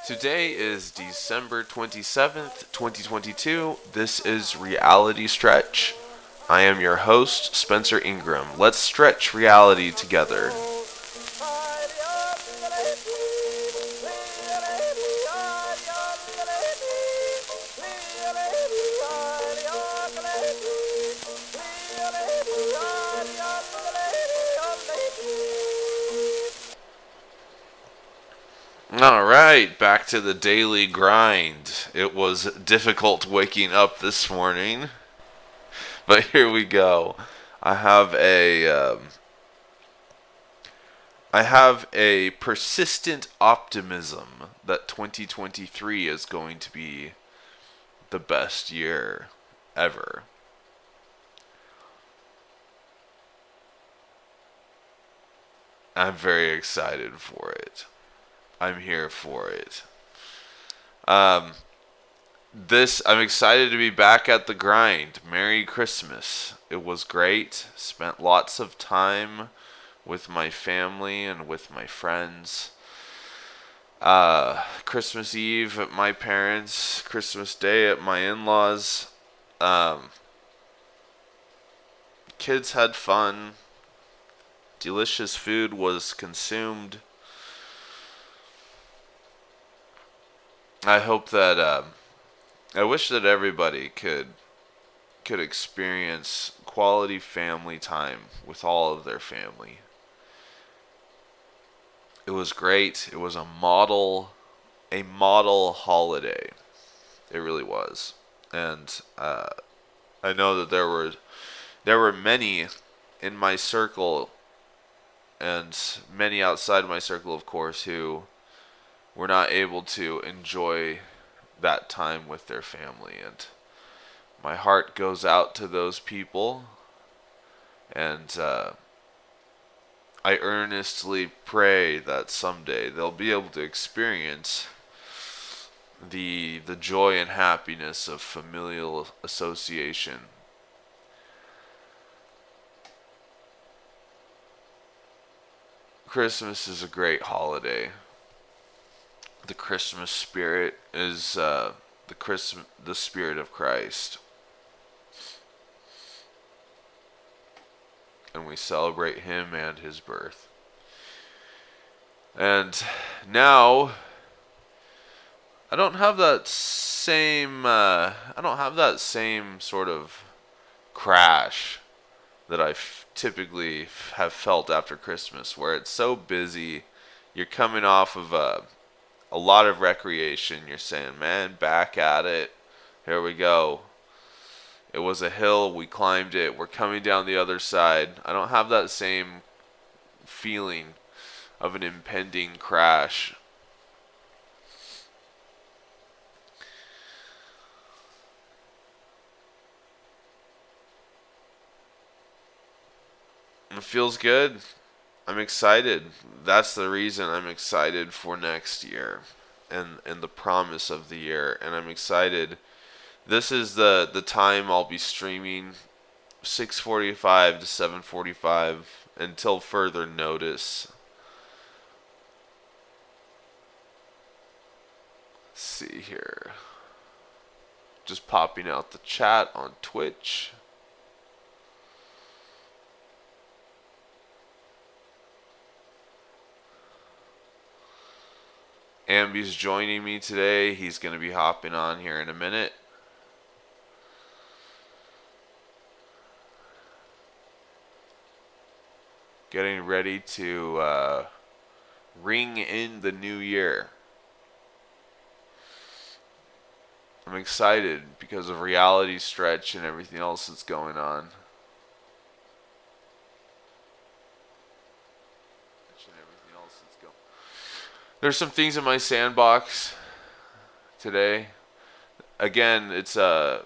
Today is December 27th, 2022. This is Reality Stretch. I am your host, Spencer Ingram. Let's stretch reality together. Alright, back to the daily grind. It was difficult waking up this morning, but here we go. I have a I have a persistent optimism that 2023 is going to be the best year ever. I'm very excited for it. I'm here for it. Um, I'm excited to be back at the grind. Merry Christmas. It was great. Spent lots of time with my family and with my friends. Christmas Eve at my parents', Christmas Day at my in-laws. Um, Kids had fun. Delicious food was consumed. I hope that I wish that everybody could experience quality family time with all of their family. It was great. It was a model holiday. It really was, and I know that there were many in my circle and many outside my circle, of course, who were not able to enjoy that time with their family. And my heart goes out to those people, and I earnestly pray that someday they'll be able to experience the joy and happiness of familial association. Christmas is a great holiday. The Christmas spirit is the spirit of Christ, and we celebrate Him and His birth. And now I don't have that same sort of crash that typically have felt after Christmas, where it's so busy. You're coming off of a lot of recreation. You're saying, man, back at it. Here we go. It was a hill. We climbed it. We're coming down the other side. I don't have that same feeling of an impending crash. It feels good. I'm excited. That's the reason I'm excited for next year and the promise of the year. And I'm excited. This is the time I'll be streaming 6:45 to 7:45 until further notice. Let's see here. Just popping out the chat on Twitch. Amby's joining me today. He's going to be hopping on here in a minute. Getting ready to ring in the new year. I'm excited because of Reality Stretch and everything else that's going on. There's some things in my sandbox today. Again, the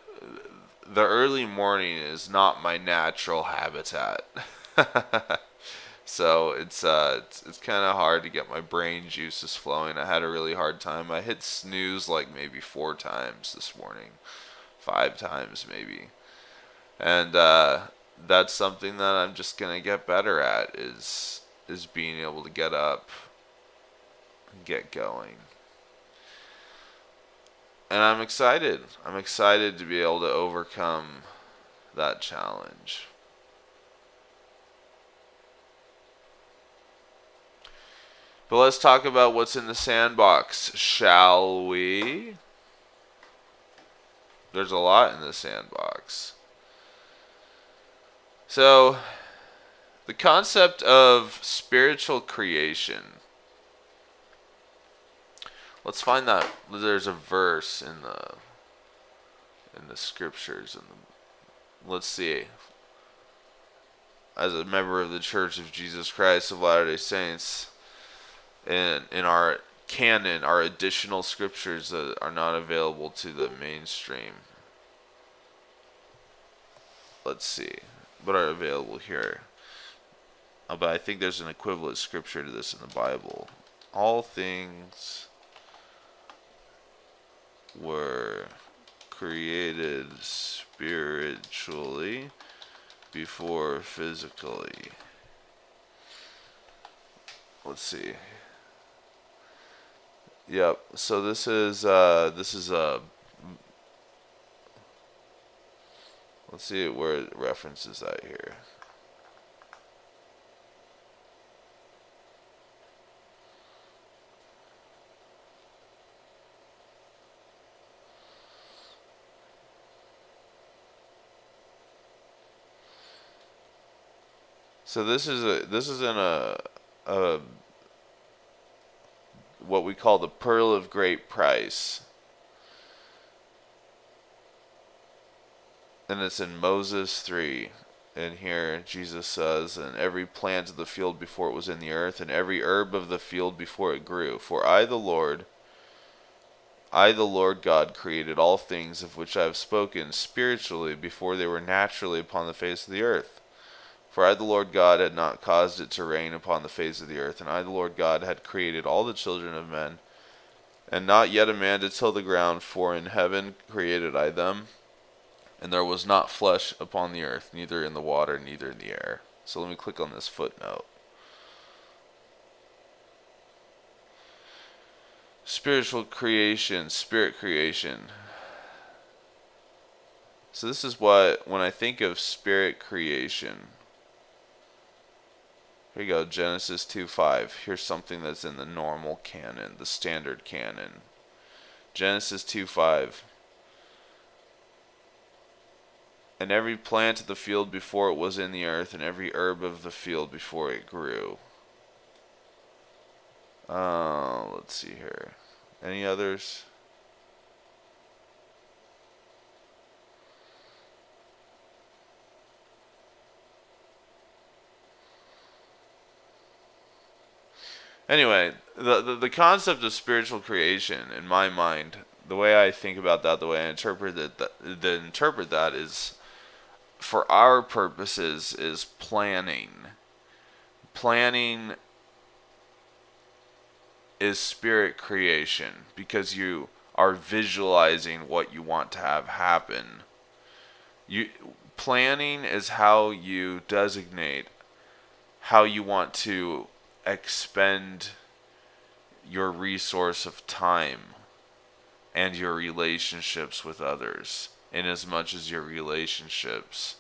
early morning is not my natural habitat. So it's kind of hard to get my brain juices flowing. I had a really hard time. I hit snooze like maybe 4 times this morning. 5 times maybe. And that's something that I'm just going to get better at is being able to get up and get going. And I'm excited. I'm excited to be able to overcome that challenge. But let's talk about what's in the sandbox, shall we? There's a lot in the sandbox. So, the concept of spiritual creation. Let's find that there's a verse in the scriptures. Let's see. As a member of the Church of Jesus Christ of Latter-day Saints, in our canon, our additional scriptures that are not available to the mainstream. Let's see what are available here. But I think there's an equivalent scripture to this in the Bible. All things were created spiritually before physically. Let's see. Yep. So this is let's see where it references that here. So this is in a what we call the pearl of great price. And it's in Moses 3. And here Jesus says, and every plant of the field before it was in the earth, and every herb of the field before it grew. For I the Lord God created all things of which I have spoken spiritually before they were naturally upon the face of the earth. For I the Lord God had not caused it to rain upon the face of the earth, and I the Lord God had created all the children of men, and not yet a man to till the ground, for in heaven created I them. And there was not flesh upon the earth, neither in the water, neither in the air. So let me click on this footnote. Spiritual creation, spirit creation. So this is what, when I think of spirit creation, here you go, Genesis 2:5. Here's something that's in the normal canon, the standard canon. Genesis 2:5. And every plant of the field before it was in the earth, and every herb of the field before it grew. Let's see here. Any others? Anyway, the concept of spiritual creation, in my mind, the way I think about that, the way I interpret that is, for our purposes, is planning. Planning is spirit creation because you are visualizing what you want to have happen. Planning is how you designate how you want to expend your resource of time and your relationships with others, in as much as your relationships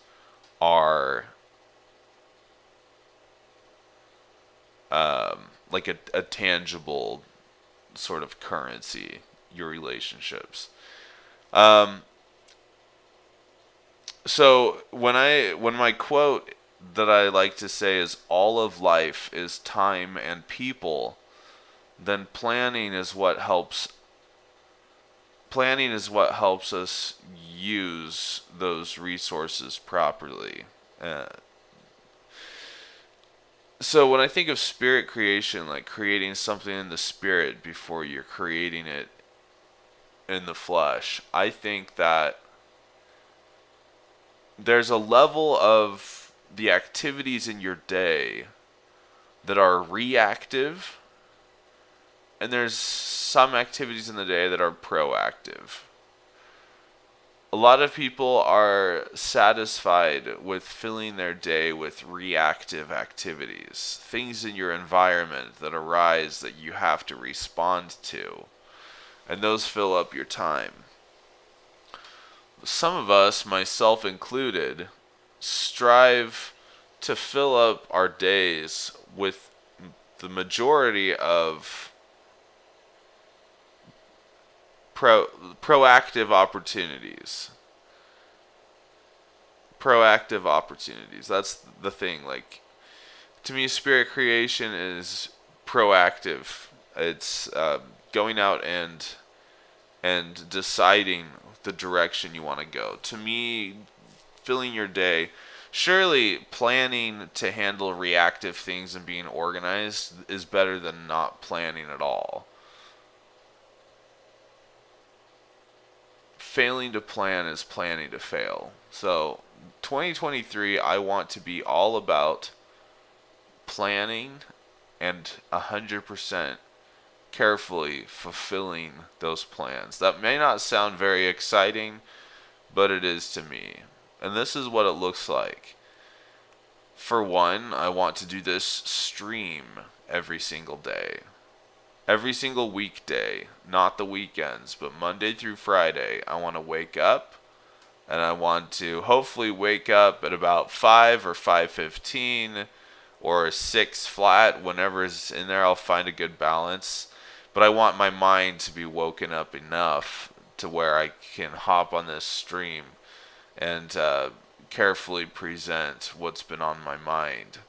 are like a tangible sort of currency, your relationships. So when my quote that I like to say is all of life is time and people, then planning is what helps us use those resources properly. So when I think of spirit creation, like creating something in the spirit before you're creating it in the flesh, I think that there's a level of the activities in your day that are reactive, and there's some activities in the day that are proactive. A lot of people are satisfied with filling their day with reactive activities, things in your environment that arise that you have to respond to. and those fill up your time. Some of us, myself included, strive to fill up our days with the majority of proactive opportunities. Proactive opportunities. That's the thing. Like, to me, spirit creation is proactive. It's going out and deciding the direction you want to go. To me, filling your day, surely planning to handle reactive things and being organized is better than not planning at all. Failing to plan is planning to fail. So 2023, I want to be all about planning and 100% carefully fulfilling those plans. That may not sound very exciting, but it is to me. And this is what it looks like. For one, I want to do this stream every single day. Every single weekday, not the weekends, but Monday through Friday, I want to wake up, and I want to hopefully wake up at about 5 or 5:15 or 6 flat. Whenever is in there, I'll find a good balance. But I want my mind to be woken up enough to where I can hop on this stream and carefully present what's been on my mind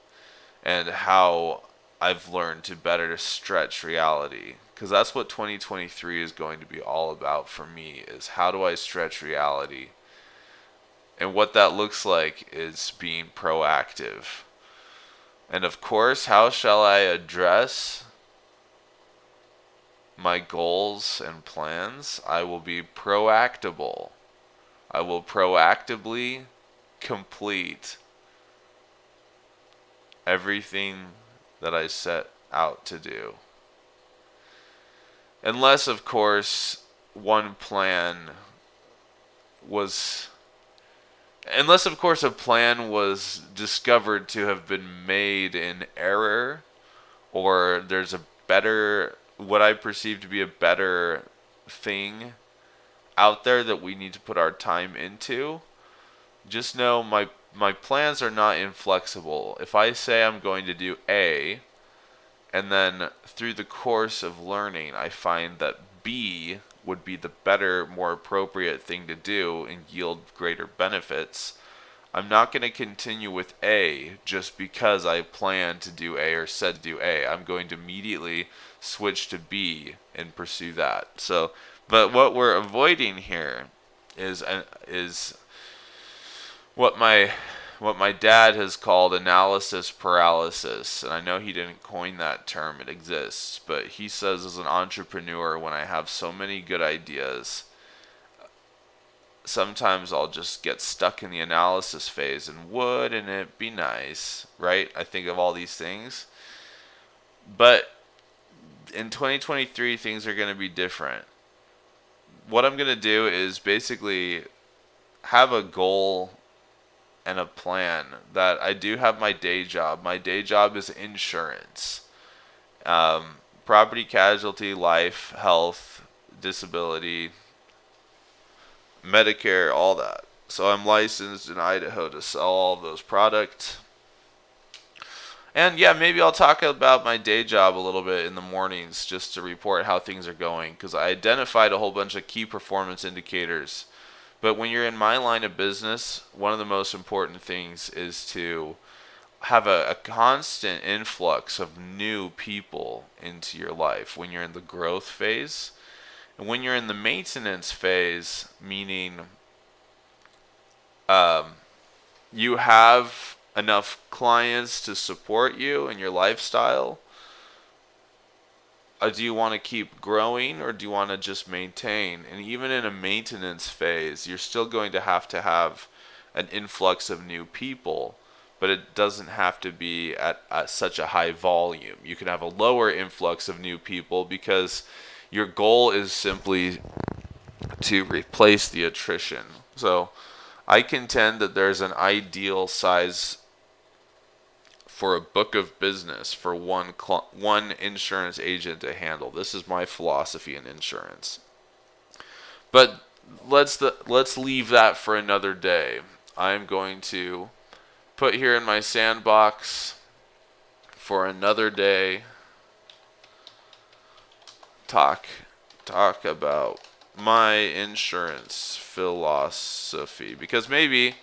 and how I've learned to better stretch reality. Because that's what 2023 is going to be all about for me, is how do I stretch reality? And what that looks like is being proactive. And of course, how shall I address my goals and plans? I will be proactable. I will proactively complete everything that I set out to do. Unless, of course, one plan was... Unless, of course, a plan was discovered to have been made in error, or there's a better, what I perceive to be a better thing out there that we need to put our time into, just know my plans are not inflexible. If I say I'm going to do A, and then through the course of learning, I find that B would be the better, more appropriate thing to do and yield greater benefits, I'm not going to continue with A just because I plan to do A or said to do A. I'm going to immediately switch to B and pursue that. So, but what we're avoiding here is what my dad has called analysis paralysis. And I know he didn't coin that term, it exists, but he says, as an entrepreneur, when I have so many good ideas, sometimes I'll just get stuck in the analysis phase, and wouldn't it be nice, right? I think of all these things. But in 2023, things are going to be different. What I'm going to do is basically have a goal and a plan that I do have my day job. My day job is insurance. Property, casualty, life, health, disability, Medicare, all that. So I'm licensed in Idaho to sell all of those products. And yeah, maybe I'll talk about my day job a little bit in the mornings just to report how things are going, because I identified a whole bunch of key performance indicators. But when you're in my line of business, one of the most important things is to have a constant influx of new people into your life when you're in the growth phase. And when you're in the maintenance phase, meaning you have enough clients to support you and your lifestyle, do you want to keep growing, or do you want to just maintain? And even in a maintenance phase, you're still going to have an influx of new people, but it doesn't have to be at such a high volume. You can have a lower influx of new people because your goal is simply to replace the attrition. So I contend that there's an ideal size for a book of business for one insurance agent to handle. This is my philosophy in insurance. But let's leave that for another day. I'm going to put here in my sandbox for another day. Talk about my insurance philosophy, because maybe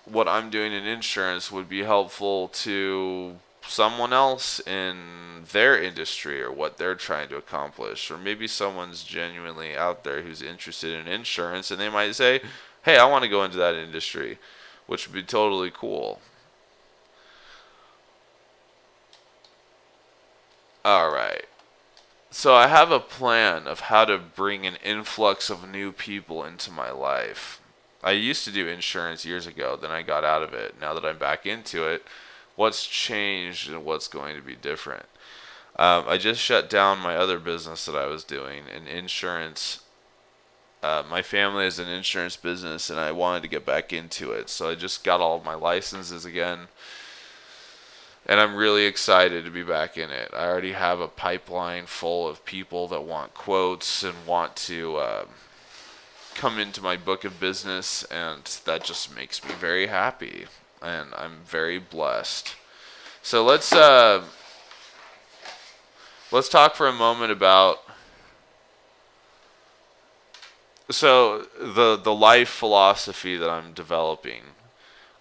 what I'm doing in insurance would be helpful to someone else in their industry or what they're trying to accomplish. Or maybe someone's genuinely out there who's interested in insurance and they might say, hey, I want to go into that industry, which would be totally cool. All right. So I have a plan of how to bring an influx of new people into my life. I used to do insurance years ago, then I got out of it. Now that I'm back into it, what's changed and what's going to be different? I just shut down my other business that I was doing in insurance. My family is an insurance business, and I wanted to get back into it. So I just got all of my licenses again, and I'm really excited to be back in it. I already have a pipeline full of people that want quotes and want to come into my book of business, and that just makes me very happy, and I'm very blessed. So let's talk for a moment about the life philosophy that I'm developing.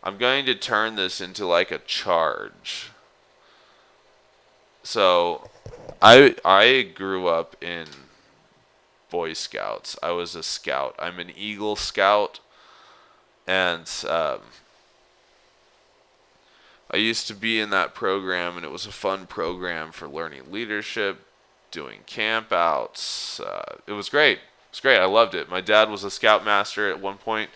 I'm going to turn this into like a charge. So I grew up in Boy Scouts. I was a scout. I'm an Eagle Scout, and I used to be in that program, and it was a fun program for learning leadership, doing camp outs. It was great. It was great. I loved it. My dad was a scoutmaster at one point,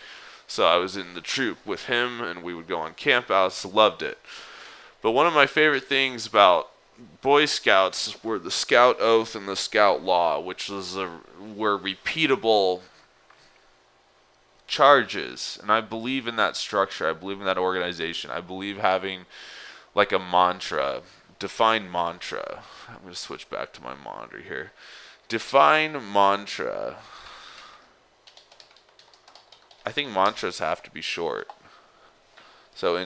so I was in the troop with him, and we would go on camp outs. Loved it. But one of my favorite things about Boy Scouts were the Scout Oath and the Scout Law, which were repeatable charges. And I believe in that structure. I believe in that organization. I believe having like a mantra, defined mantra. I'm going to switch back to my monitor here. Define mantra. I think mantras have to be short. So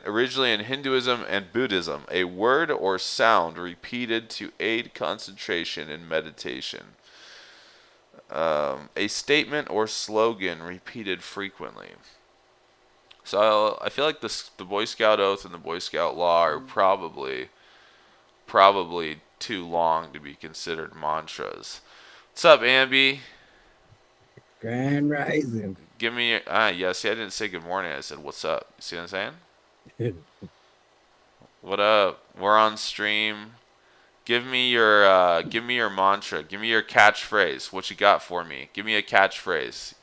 originally in Hinduism and Buddhism, a word or sound repeated to aid concentration in meditation. A statement or slogan repeated frequently. So I feel like the Boy Scout Oath and the Boy Scout Law are probably too long to be considered mantras. What's up, Amby? Grand Rising. Give me your, yeah, see, I didn't say good morning. I said, what's up? You see what I'm saying? What up? We're on stream. Give me your mantra. Give me your catchphrase. What you got for me? Give me a catchphrase.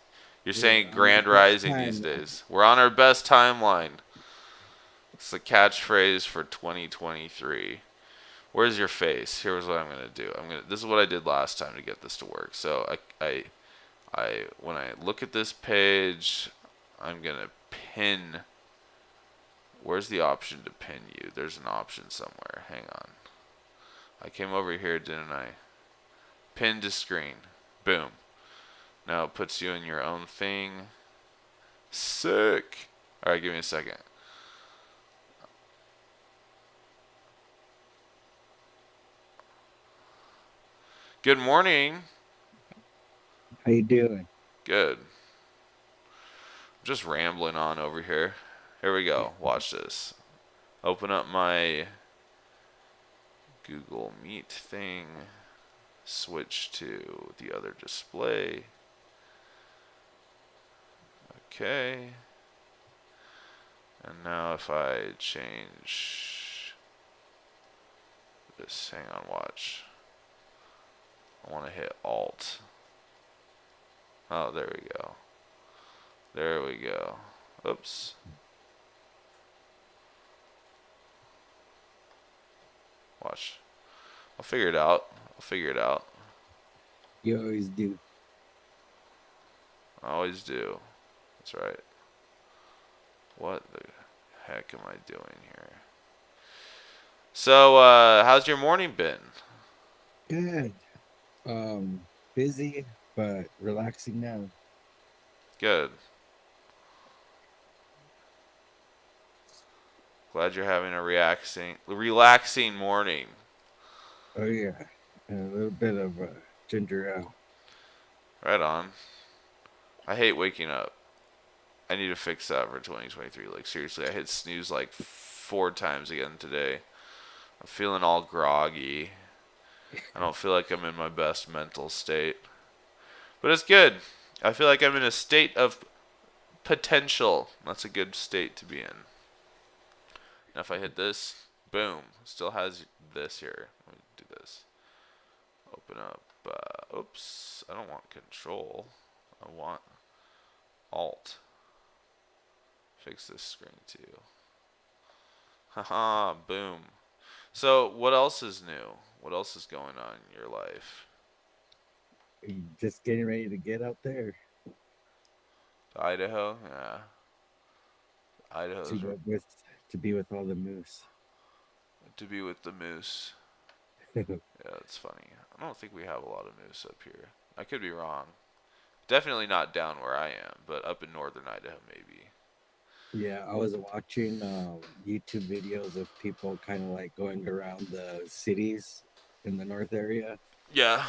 You're We're saying on the grand best rising these timeline. days. We're on our best timeline. It's the catchphrase for 2023. Where's your face? Here's what I'm gonna do. This is what I did last time to get this to work. So when I look at this page, I'm gonna pin. Where's the option to pin you? There's an option somewhere. Hang on. I came over here, didn't I? Pin to screen. Boom. Now it puts you in your own thing. Sick. Alright, give me a second. Good morning. How you doing? Good. Just rambling on over here. Here we go. Watch this. Open up my Google Meet thing. Switch to the other display. Okay. And now if I change this, hang on, watch. I want to hit Alt. Oh, there we go. There we go. Oops. Watch. I'll figure it out. I'll figure it out. You always do. I always do. That's right. What the heck am I doing here? So, how's your morning been? Good. Busy but relaxing now. Good. Glad you're having a relaxing morning. Oh yeah, and a little bit of ginger ale. Right on. I hate waking up. I need to fix that for 2023. Like seriously, I hit snooze like 4 times again today. I'm feeling all groggy. I don't feel like I'm in my best mental state. But it's good. I feel like I'm in a state of potential. That's a good state to be in. Now if I hit this, boom, still has this here. Let me do this. Open up. Oops, I don't want control. I want alt. Fix this screen too. Haha, boom. So what else is new? What else is going on in your life? Just getting ready to get out there Idaho? Yeah. to Idaho's go with to be with all the moose. to be with the moose. Yeah, that's funny. I don't think we have a lot of moose up here. I could be wrong. Definitely not down where I am, but up in northern Idaho maybe. Yeah, I was watching YouTube videos of people kind of like going around the cities in the north area, Yeah.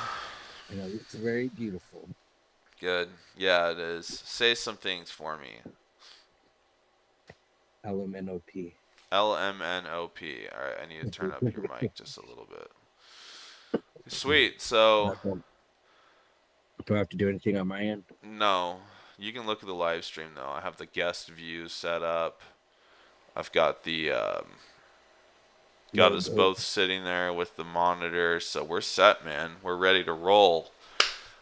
and it looks very beautiful. Good. Yeah, it is. Say some things for me. LMNOP. LMNOP. All right, I need to turn up your mic just a little bit. Sweet. So, Do I have to do anything on my end? no, you can look at the live stream though. I have the guest view set up. I've got the got No, us good. both sitting there with the monitor, so we're set, man. We're ready to roll.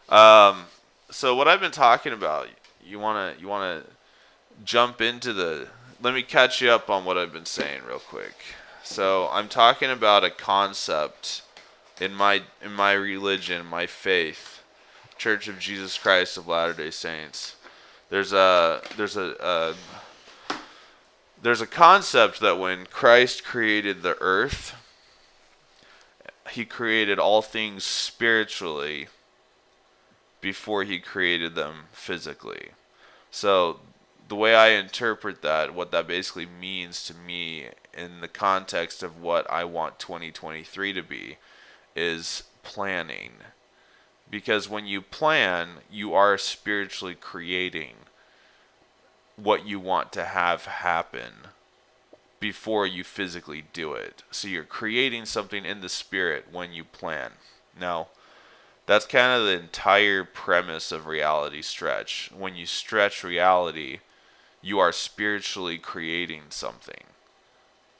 Um, so what I've been talking about, you wanna jump into the. Let me catch you up on what I've been saying real quick. So I'm talking about a concept in my religion, my faith, Church of Jesus Christ of Latter-day Saints. There's a concept that when Christ created the earth, he created all things spiritually before he created them physically. So the way I interpret that, what that basically means to me in the context of what I want 2023 to be, is planning. Because when you plan, you are spiritually creating what you want to have happen before you physically do it. So you're creating something in the spirit when you plan. Now, that's kind of the entire premise of reality stretch. When you stretch reality, you are spiritually creating something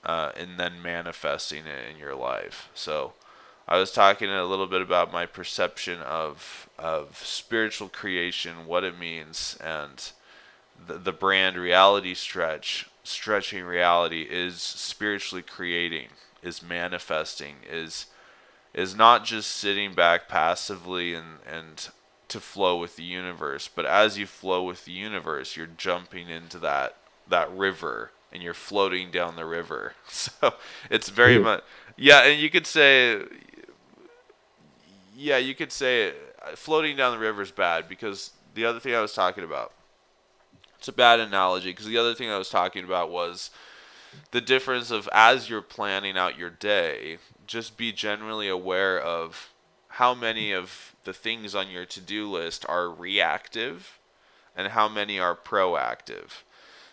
and then manifesting it in your life. So I was talking a little bit about my perception of spiritual creation, what it means, and the brand reality stretch. Stretching reality is spiritually creating, is manifesting, is not just sitting back passively and to flow with the universe, but as you flow with the universe, you're jumping into that river and you're floating down the river. So it's very much, yeah, and you could say floating down the river is bad because the other thing I was talking about, it's a bad analogy because the other thing I was talking about was the difference of as you're planning out your day, just be generally aware of how many of the things on your to-do list are reactive and how many are proactive.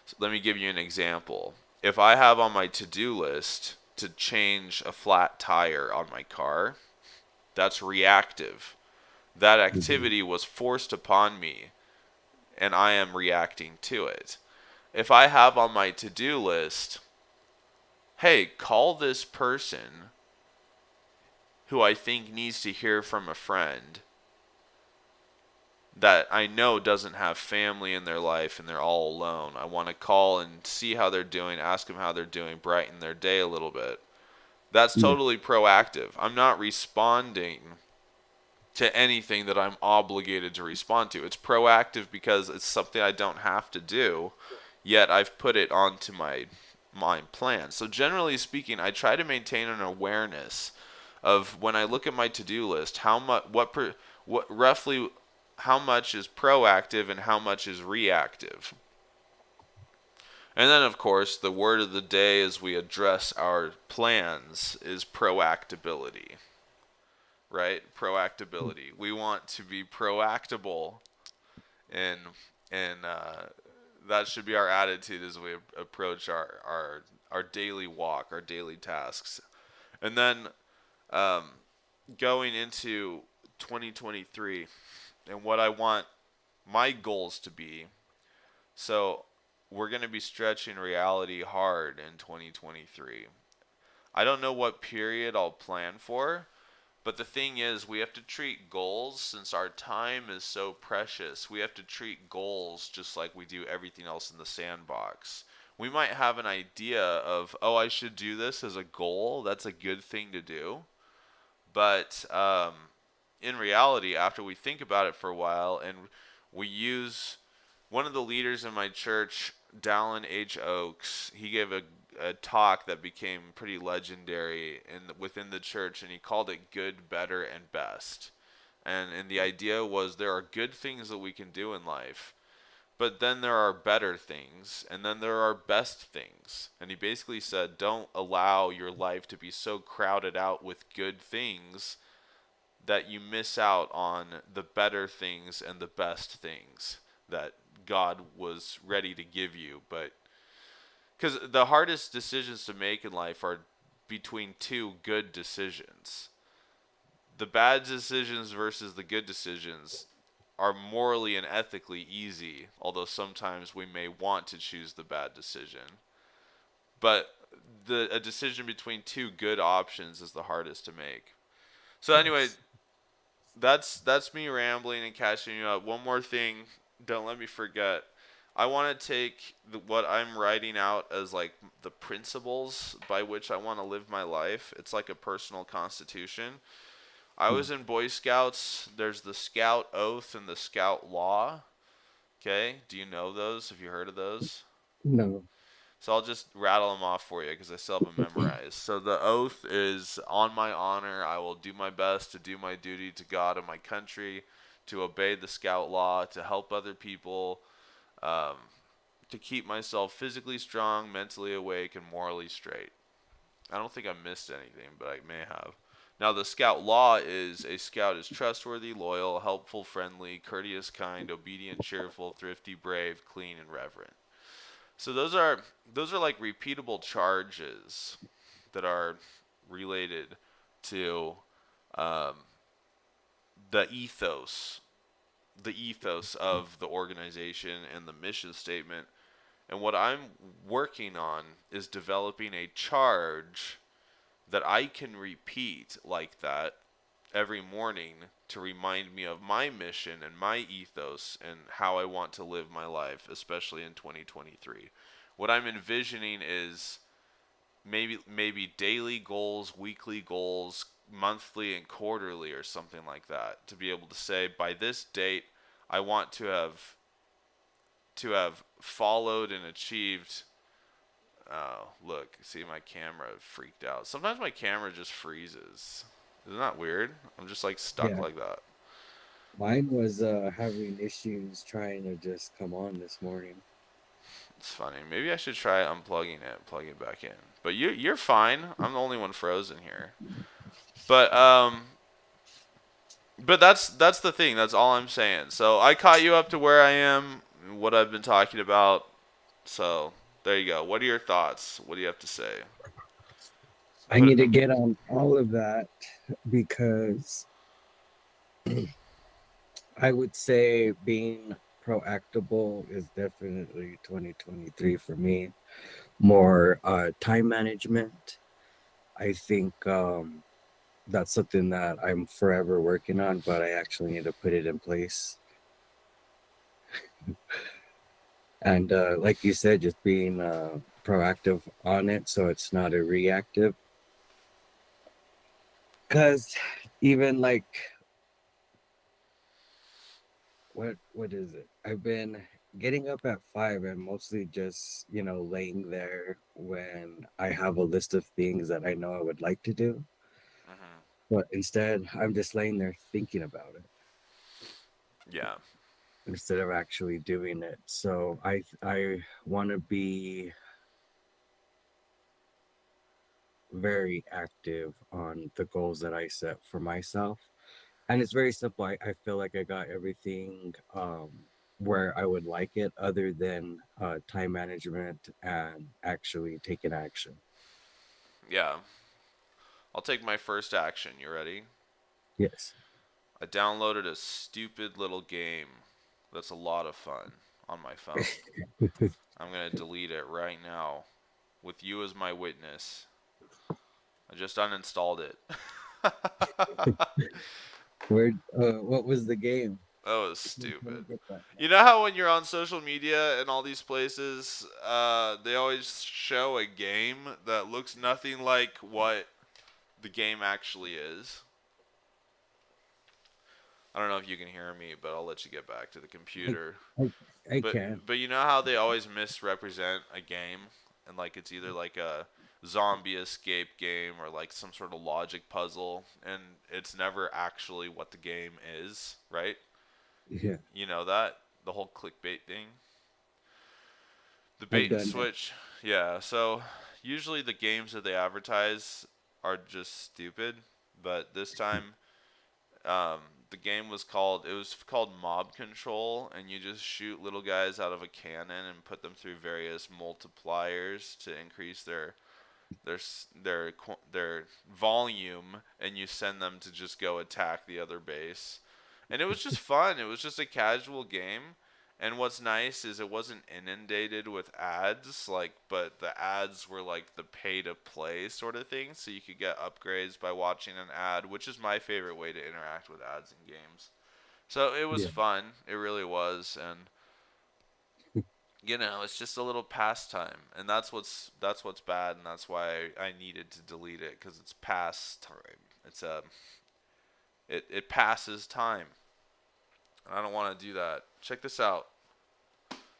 So let me give you an example. If I have on my to-do list to change a flat tire on my car, that's reactive. That activity was forced upon me and I am reacting to it. If I have on my to-do list, hey, call this person who I think needs to hear from a friend that I know doesn't have family in their life and they're all alone. I want to call and see how they're doing, ask them how they're doing, brighten their day a little bit. That's Yeah. totally proactive. I'm not responding to anything that I'm obligated to respond to. It's proactive because it's something I don't have to do, yet I've put it onto my plan. So generally speaking, I try to maintain an awareness of when I look at my to-do list, how much, what roughly, how much is proactive and how much is reactive. And then, of course, the word of the day as we address our plans is proactability, right? Proactability. We want to be proactable, and and that should be our attitude as we approach our daily walk, our daily tasks. And then um, going into 2023 and what I want my goals to be. So we're going to be stretching reality hard in 2023. I don't know what period I'll plan for, but the thing is, we have to treat goals, since our time is so precious, we have to treat goals just like we do everything else in the sandbox. We might have an idea of, oh, I should do this as a goal. That's a good thing to do. But in reality, after we think about it for a while and we use one of the leaders in my church, Dallin H. Oaks, he gave a talk that became pretty legendary within the church, and he called it good, better, and best. And the idea was there are good things that we can do in life, but then there are better things, and then there are best things. And he basically said, don't allow your life to be so crowded out with good things that you miss out on the better things and the best things that God was ready to give you. But because the hardest decisions to make in life are between two good decisions. The bad decisions versus the good decisions are morally and ethically easy, although sometimes we may want to choose the bad decision. But a decision between two good options is the hardest to make. So anyway, Yes. that's me rambling and catching you up. One more thing, don't let me forget. I want to take what I'm writing out as like the principles by which I want to live my life. It's like a personal constitution. I Hmm. was in Boy Scouts. There's the Scout Oath and the Scout Law. Okay, do you know those? Have you heard of those? No. So I'll just rattle them off for you because I still have them memorized. So the oath is, on my honor, I will do my best to do my duty to God and my country, to obey the Scout Law, to help other people, um, to keep myself physically strong, mentally awake, and morally straight. I don't think I missed anything, but I may have. Now, the Scout Law is a scout is trustworthy, loyal, helpful, friendly, courteous, kind, obedient, cheerful, thrifty, brave, clean, and reverent. So those are like repeatable charges that are related to um, the ethos of the organization and the mission statement. And what I'm working on is developing a charge that I can repeat like that every morning to remind me of my mission and my ethos and how I want to live my life, especially in 2023. What I'm envisioning is maybe daily goals, weekly goals, monthly and quarterly or something like that, to be able to say by this date I want to have followed and achieved. Oh, look, see, my camera freaked out. Sometimes my camera just freezes. Isn't that weird? I'm just like stuck Yeah. like that. Mine was having issues trying to just come on this morning. It's funny. Maybe I should try unplugging it, and plugging it back in. But you're fine. I'm the only one frozen here. But that's the thing. That's all I'm saying. So I caught you up to where I am, what I've been talking about. So there you go. What are your thoughts? What do you have to say? I Put need it to in. get on all of that because I would say being proactable is definitely 2023 for me. More time management. I think that's something that I'm forever working on, but I actually need to put it in place. And like you said, just being proactive on it so it's not a reactive. Because even like what is it? I've been Getting up at 5 and mostly just, laying there when I have a list of things that I know I would like to do. Hmm. But instead, I'm just laying there thinking about it Yeah. instead of actually doing it. So I want to be very active on the goals that I set for myself. And it's very simple. I feel like I got everything where I would like it, other than time management and actually taking action. Yeah. I'll take my first action. You ready? Yes. I downloaded a stupid little game that's a lot of fun on my phone. I'm going to delete it right now with you as my witness. I just uninstalled it. Where? What was the game? That was I'm trying to stupid. get that You now. know how when you're on social media and all these places, they always show a game that looks nothing like what the game actually is? I don't know if you can hear me, but I'll let you get back to the I, computer. I But can. but you know how they always misrepresent a game, and like it's either like a zombie escape game or like some sort of logic puzzle, and it's never actually what the game is, right? Yeah, You know that, the whole clickbait thing, the I've bait and done it. switch. Yeah, so usually the games that they advertise are just stupid, but this time um, the game was called Mob Control, and you just shoot little guys out of a cannon and put them through various multipliers to increase their volume, and you send them to just go attack the other base. And it was just fun. It was just a casual game. And what's nice is it wasn't inundated with ads, but the ads were like the pay to play sort of thing, so you could get upgrades by watching an ad, which is my favorite way to interact with ads in games. So it was Yeah. fun. It really was, and it's just a little pastime, and that's what's bad, and that's why I needed to delete it because it's past time. It passes time, and I don't want to do that. Check this out.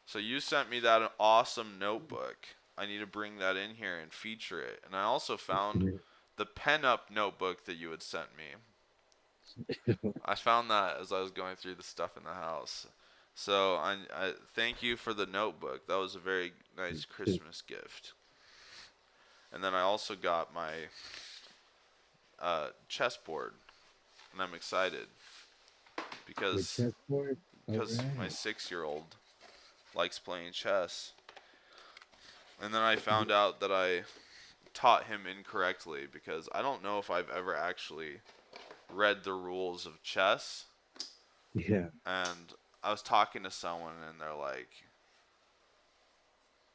So you sent me that awesome notebook. I need to bring that in here and feature it. And I also found the pen up notebook that you had sent me. I found that as I was going through the stuff in the house. So I thank you for the notebook. That was a very nice Christmas gift. And then I also got my chessboard, and I'm excited Your because chessboard. All because my right. 6-year-old likes playing chess. And then I found out that I taught him incorrectly because I don't know if I've ever actually read the rules of chess. Yeah. And I was talking to someone, and they're like,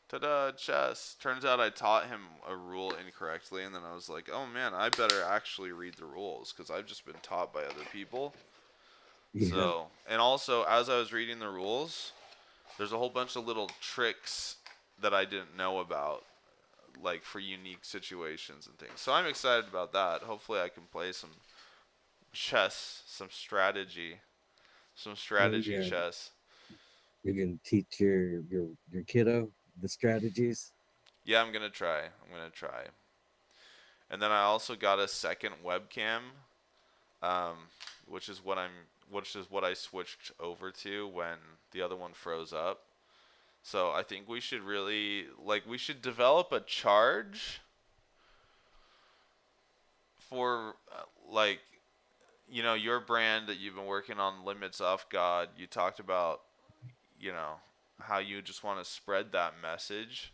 ta-da, chess. Turns out I taught him a rule incorrectly, and then I was like, oh man, I better actually read the rules because I've just been taught by other people. Yeah. So, and also as I was reading the rules, there's a whole bunch of little tricks that I didn't know about, like for unique situations and things. So I'm excited about that. Hopefully I can play some chess, some Oh strategy yeah. chess. You can teach your kiddo the strategies. Yeah, I'm gonna try. I'm gonna try. And then I also got a second webcam, um, which is what I'm, which is what I switched over to when the other one froze up. So I think we should really we should develop a charge for your brand that you've been working on, Limits Off God. You talked about you know how you just want to spread that message.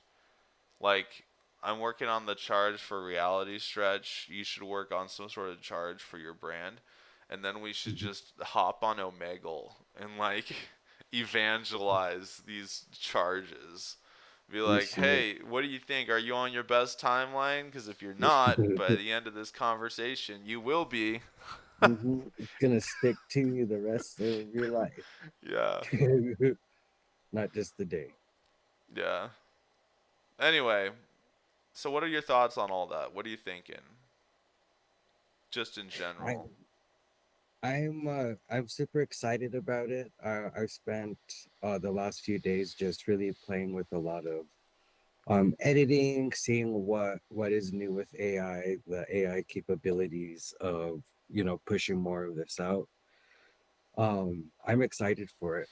Like, I'm working on the charge for Reality Stretch. You should work on some sort of charge for your brand. And then we should just hop on Omegle and evangelize these charges. Be We like, should. hey, what do you think? Are you on your best timeline? Because if you're not, by the end of this conversation, you will be. It's gonna stick to you the rest of your life, Yeah, not just the day. yeah. Anyway, so what are your thoughts on all that? What are you thinking? Just in I general. I'm super excited about it. I've spent the last few days just really playing with a lot of editing, seeing what is new with AI, the AI capabilities of, pushing more of this out. I'm excited for it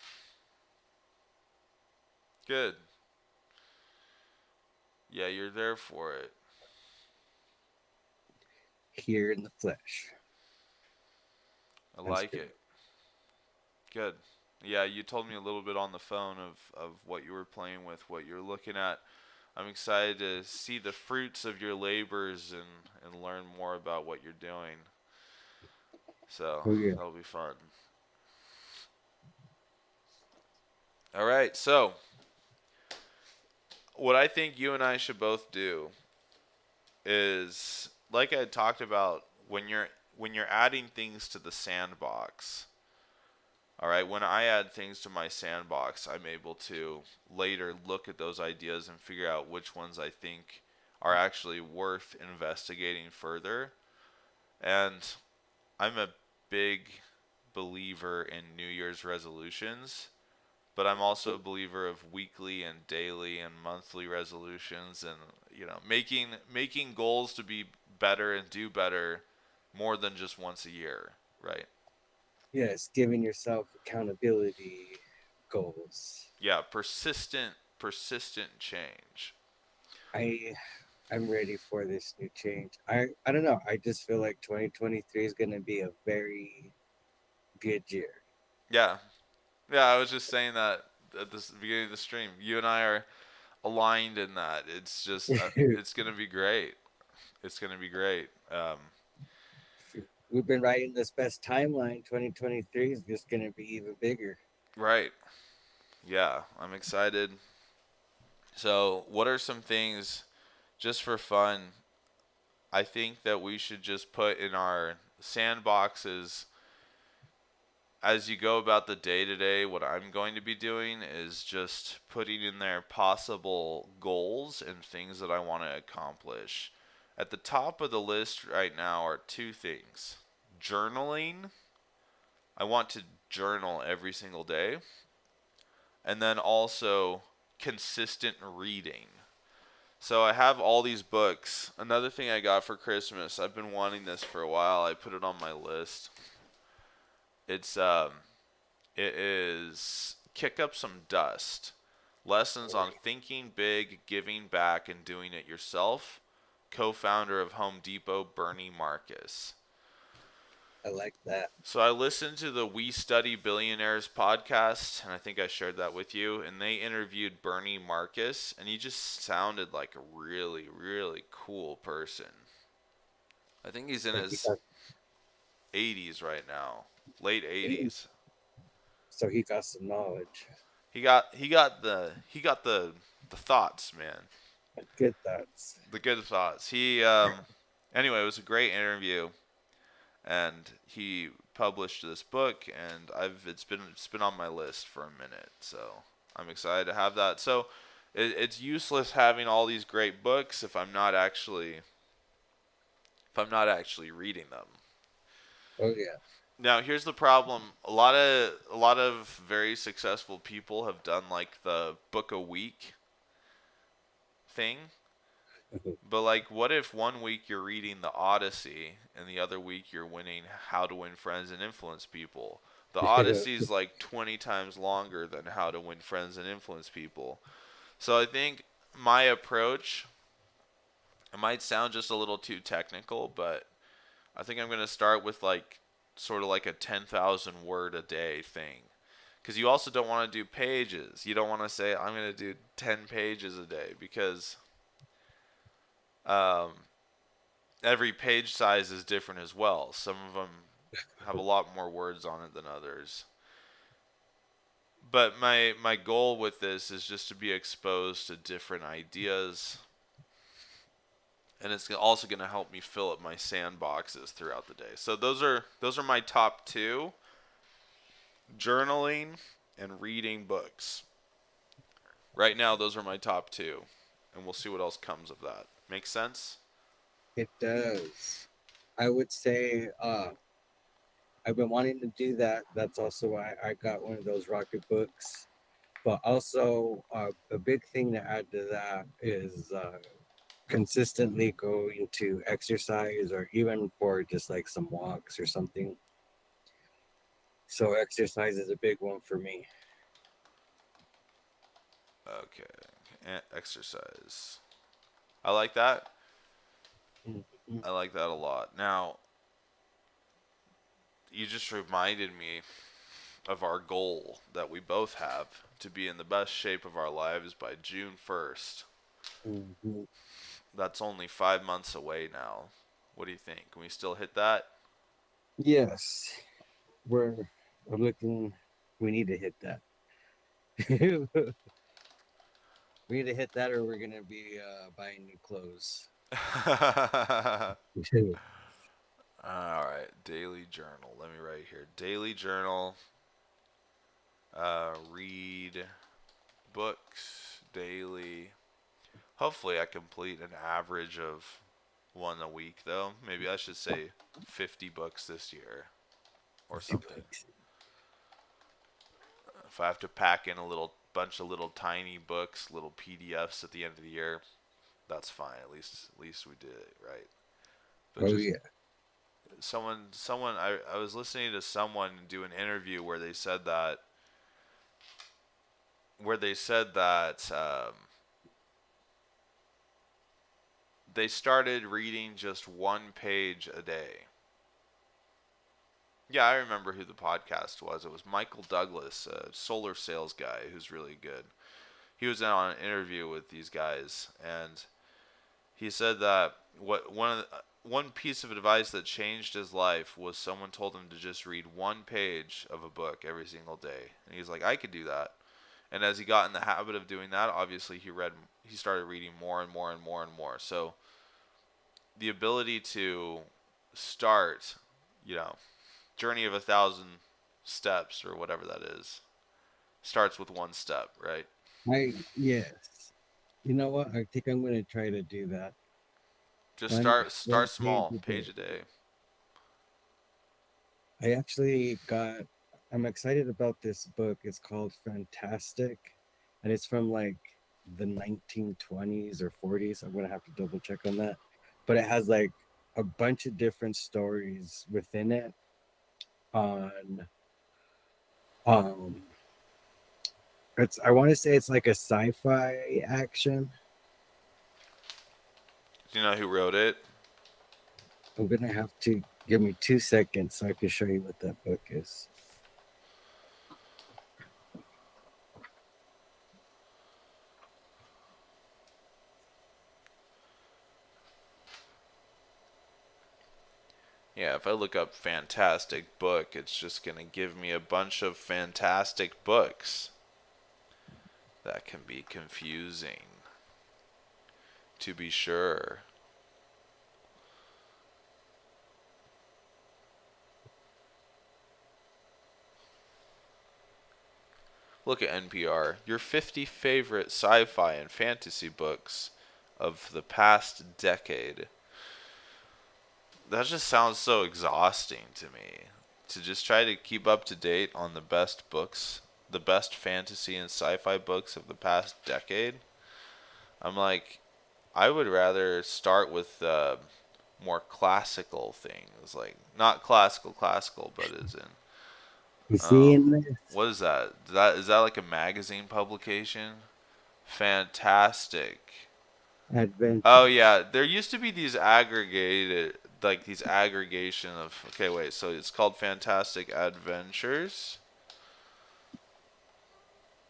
Good. Yeah, you're there for it. here in the flesh. I And like spirit. it. Good. Yeah, you told me a little bit on the phone of what you were playing with, what you're looking at. I'm excited to see the fruits of your labors and learn more about what you're doing. So Oh yeah. that'll be fun. All right. So what I think you and I should both do is, like I had talked about, when you're adding things to the sandbox. All right, when I add things to my sandbox, I'm able to later look at those ideas and figure out which ones I think are actually worth investigating further. And I'm a big believer in New Year's resolutions, but I'm also a believer of weekly and daily and monthly resolutions, and making goals to be better and do better more than just once a year, right? Yes, giving yourself accountability goals. Yeah, persistent change. I I'm ready for this new change. I don't know. I just feel like 2023 is going to be a very good year. Yeah. Yeah, I was just saying that at the beginning of the stream. You and I are aligned in that. It's just it's going to be great. It's going to be great. We've been writing this best timeline. 2023 is just going to be even bigger. Right. Yeah, I'm excited. So, what are some things just for fun I think that we should just put in our sandboxes as you go about the day to day? What I'm going to be doing is just putting in there possible goals and things that I want to accomplish. At the top of the list right now are two things: journaling. I want to journal every single day, and then also consistent reading. So I have all these books. Another thing I got for Christmas, I've been wanting this for a while. I put it on my list. It's it is Kick Up Some Dust. Lessons on thinking big, giving back, and doing it yourself. Co-founder of Home Depot, Bernie Marcus. I like that. So I listened to the We Study Billionaires podcast, and I think I shared that with you. And they interviewed Bernie Marcus, and he just sounded like a really, really cool person. I think he's in So he his got 80s right now, late 80. 80s. So he got some knowledge. He got the thoughts, man. Good thoughts. The good thoughts. He anyway, it was a great interview, and he published this book, and I've it's been on my list for a minute, so I'm excited to have that. So it's useless having all these great books if I'm not actually reading them. Oh yeah. Now here's the problem: a lot of very successful people have done like the book a week thing. But like, what if one week you're reading the Odyssey and the other week you're winning How to Win Friends and Influence People? The Odyssey's like 20 times longer than How to Win Friends and Influence People. So I think my approach, it might sound just a little too technical, but I think I'm going to start with like sort of like a 10,000 word a day thing. Because you also don't want to do pages. You don't want to say, I'm going to do 10 pages a day, because um, every page size is different as well. Some of them have a lot more words on it than others. But my goal with this is just to be exposed to different ideas, and it's also going to help me fill up my sandboxes throughout the day. So those are my top two: journaling and reading books. Right now, those are my top two, and we'll see what else comes of that. Make sense? It does. I would say I've been wanting to do that. That's also why I got one of those rocket books. But also, a big thing to add to that is consistently going to exercise or even for just like some walks or something. So, exercise is a big one for me. Okay. Exercise. I like that. Mhm. I like that a lot. Now, you just reminded me of our goal that we both have to be in the best shape of our lives by June 1st. Mhm. That's only 5 months away now. What do you think? Can we still hit that? Yes, we're looking, we need to hit that. We need to hit that or we're going to be buying new clothes. All right, daily journal. Let me write here. Daily journal. Read books daily. Hopefully, I complete an average of one a week, though. Maybe I should say 50 books this year or 50 something. bucks. If I have to pack in a little bunch of little tiny books, little PDFs at the end of the year, that's fine. At least we did it right. But Oh, just yeah. I was listening to someone do an interview where they said that they started reading just one page a day. Yeah, I remember who the podcast was. It was Michael Douglas, a solar sales guy who's really good. He was on an interview with these guys, and he said that one piece of advice that changed his life was someone told him to just read one page of a book every single day, and he's like, I could do that. And as he got in the habit of doing that, obviously he started reading more and more and more and more. So the ability to start, you know, journey of 1,000 steps or whatever that is, starts with one step, right? Yes. You know what? I think I'm going to try to do that. Just One start page small, a page day. a day. I actually got, I'm excited about this book. It's called Fantastic, and it's from like the 1920s or 40s. I'm going to have to double check on that. But it has like a bunch of different stories within it on, um, I want to say it's like a sci-fi action. Do you know who wrote it? I'm going to have to give me 2 seconds so I can show you what that book is. Yeah, if I look up fantastic book, it's just going to give me a bunch of fantastic books. That can be confusing, to be sure. Look at NPR. Your 50 favorite sci fi and fantasy books of the past decade. That just sounds so exhausting to me. To just try to keep up to date on the best books, the best fantasy and sci fi books of the past decade. I'm like, I would rather start with more classical things, like not classical, but as in, You um, seeing this? what is that? Is that like a magazine publication? Fantastic. Oh Adventures. yeah, there used to be these aggregated, like these aggregation of. Okay, wait. So it's called Fantastic Adventures.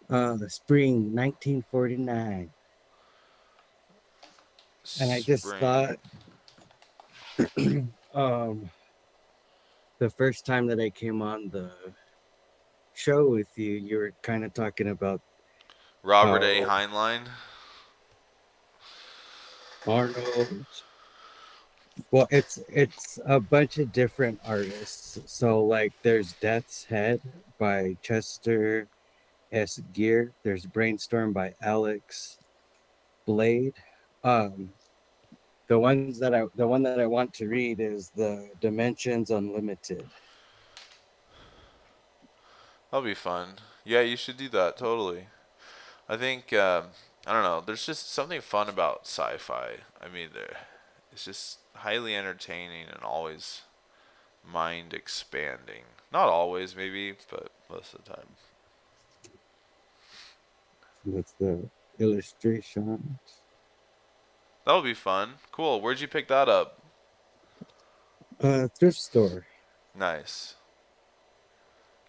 Spring 1949. And I just Spring. thought, um, the first time that I came on the show with you, you were kind of talking about Robert A. how Heinlein. Arnold. Well, it's a bunch of different artists. So like, there's Death's Head by Chester S. Gear. There's Brainstorm by Alex Blade. Um, the one that I want to read is the Dimensions Unlimited. That'll be fun. Yeah, you should do that totally. I think I don't know. There's just something fun about sci-fi. I mean, it's just highly entertaining and always mind expanding. Not always, maybe, but most of the time. That's the illustrations. That'll be fun. Cool. Where'd you pick that up? Thrift store. Nice.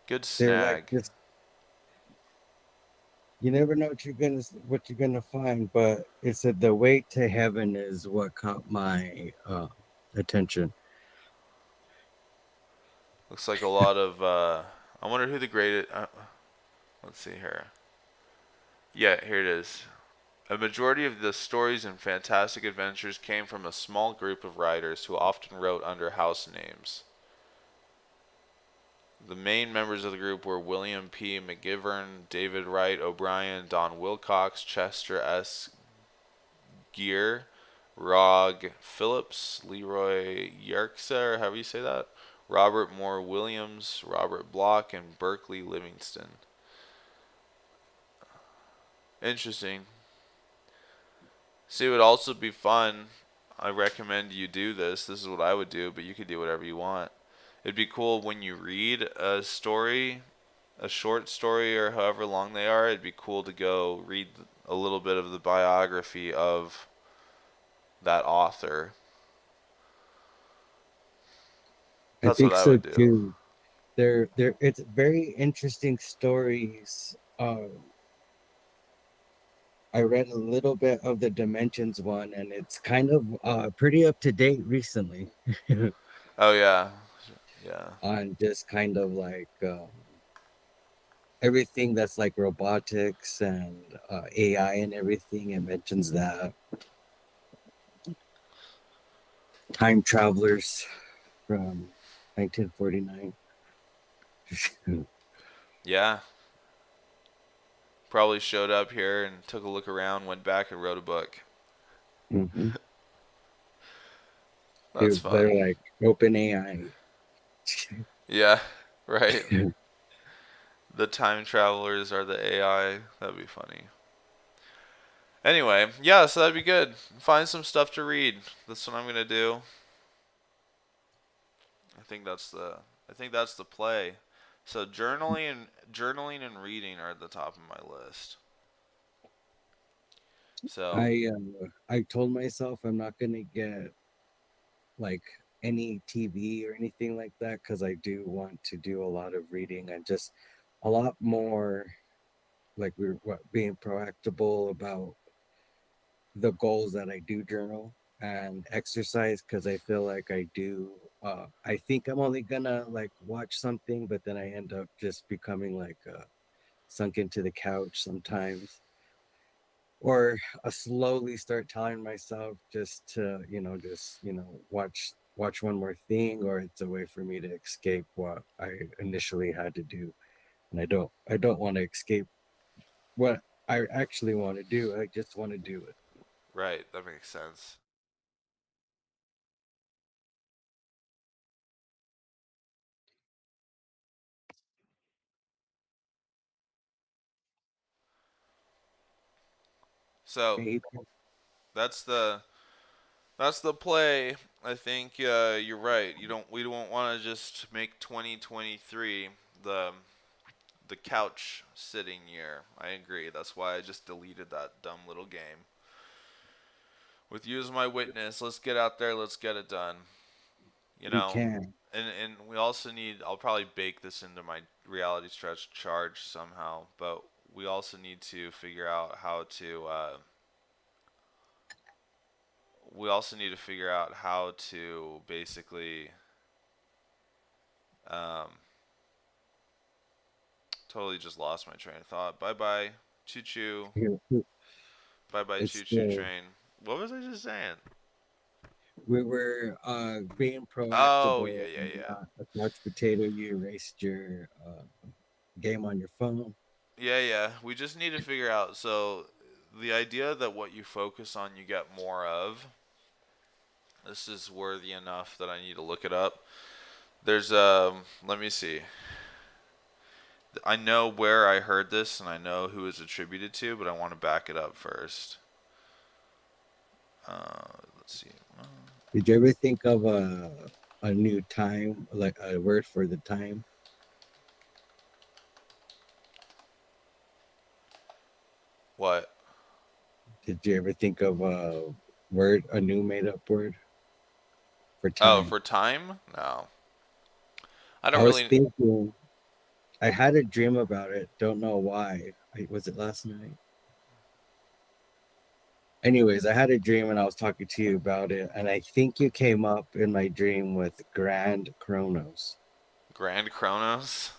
Good They're like snag. just you never know what you're gonna find, but it said the way to heaven is what caught my attention. Looks like a lot of. I wonder who the greatest. Let's see here. Yeah, here it is. A majority of the stories and fantastic adventures came from a small group of writers who often wrote under house names. The main members of the group were William P. McGivern, David Wright O'Brien, Don Wilcox, Chester S. Gear, Rog Phillips, Leroy Yerxa, or however you say that, Robert Moore Williams, Robert Block, and Berkeley Livingston. Interesting. See, it would also be fun. I recommend you do this. This is what I would do, but you could do whatever you want. It'd be cool when you read a story, a short story, or however long they are. It'd be cool to go read a little bit of the biography of that author. I That's what think I so would do. too. They're it's very interesting stories. I read a little bit of the Dimensions one, and it's kind of pretty up to date recently Oh yeah, yeah, on just kind of like everything that's like robotics and AI and everything. It mentions that time travelers from 1949. yeah. Probably showed up here and took a look around, went back and wrote a book. Hmm. That's They're fun. like open AI. Yeah, right. The time travelers are the AI. That'd be funny. Anyway, yeah, so that'd be good. Find some stuff to read. That's what I'm gonna do. I think that's the I think that's the play. So journaling and reading are at the top of my list. So, I told myself I'm not gonna get like any TV or anything like that because I do want to do a lot of reading and just a lot more like we're being proactable about the goals that I do journal and exercise because I feel like I do. I think I'm only gonna like watch something, but then I end up just becoming like sunk into the couch sometimes, or slowly start telling myself just to watch one more thing, or it's a way for me to escape what I initially had to do, and I don't want to escape what I actually want to do. I just want to do it. right, that makes sense. So, Hey, that's the play. I think you're right. We don't want to just make 2023 the couch sitting year. I agree. That's why I just deleted that dumb little game. With you as my witness, let's get out there. Let's get it done. You we know, can. and we also need. I'll probably bake this into my reality stretch charge somehow, but we also need to figure out how to. We also need to figure out how to basically. Um, Totally just lost my train of thought. Bye bye, choo choo. Here, Bye bye, it's choo choo the train. What was I just saying? we were being Oh proactable yeah yeah and yeah. not a couch potato. You erased your game on your phone. Yeah, yeah. We just need to figure out. So, the idea that what you focus on, you get more of. This is worthy enough that I need to look it up. There's Let me see. I know where I heard this and I know who it's attributed to, but I want to back it up first. Let's see. Did you ever think of a new time, like a word for the time? What? Did you ever think of a word, a new made up word for Oh, time? for time? No. I I don't was really. thinking, I had a dream about it. Don't know why. Was it last night? Anyways, I had a dream and I was talking to you about it, and I think you came up in my dream with Grand Chronos. Grand Chronos?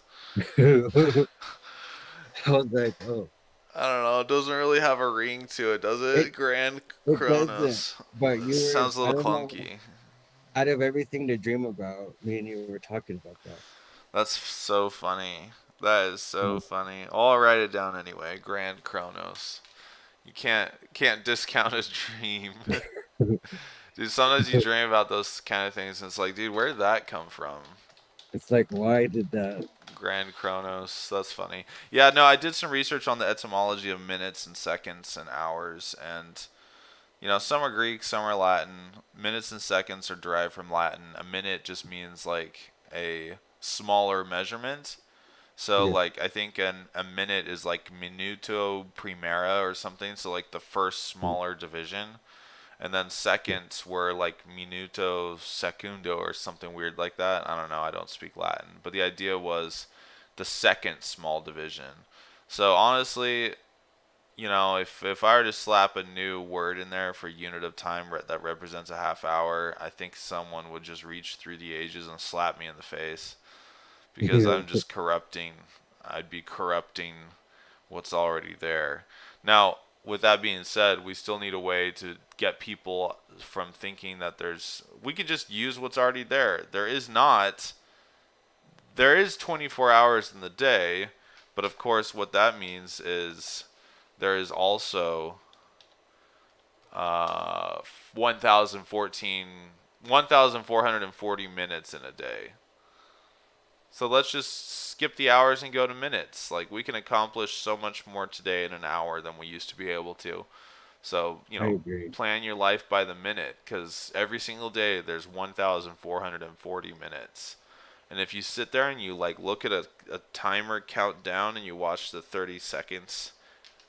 I was like, oh, I don't know. It doesn't really have a ring to it, does it it? Grand it doesn't. Chronos. But It you were, sounds a I little don't know, clunky. out of everything to dream about, me and you were talking about that. That's so funny. That is so Mm. funny. I'll write it down anyway. Grand Chronos. You can't discount a dream. Dude, sometimes you dream about those kind of things and it's like, dude, where did that come from? It's like, why did that? Grand Chronos. That's funny. Yeah, no, I did some research on the etymology of minutes and seconds and hours, and some are Greek, some are Latin. Minutes and seconds are derived from Latin. A minute just means like a smaller measurement. So Yeah, like I think a minute is like minuto primera or something. So like the first mm, smaller division, and then yeah, seconds were like minuto secundo or something weird like that. I don't know. I don't speak Latin, but the idea was the second small division. So honestly, if I were to slap a new word in there for unit of time that represents a half hour, I think someone would just reach through the ages and slap me in the face because yeah, I'm just corrupting. I'd be corrupting what's already there. Now, with that being said, we still need a way to get people from thinking that we could just use what's already there. There is 24 hours in the day, but of course, what that means is there is also 1014 1440 minutes in a day. So let's just skip the hours and go to minutes. Like we can accomplish so much more today in an hour than we used to be able to. So, I agree. plan your life by the minute cuz every single day there's 1440 minutes. And if you sit there and you like look at a timer count down and you watch the 30 seconds,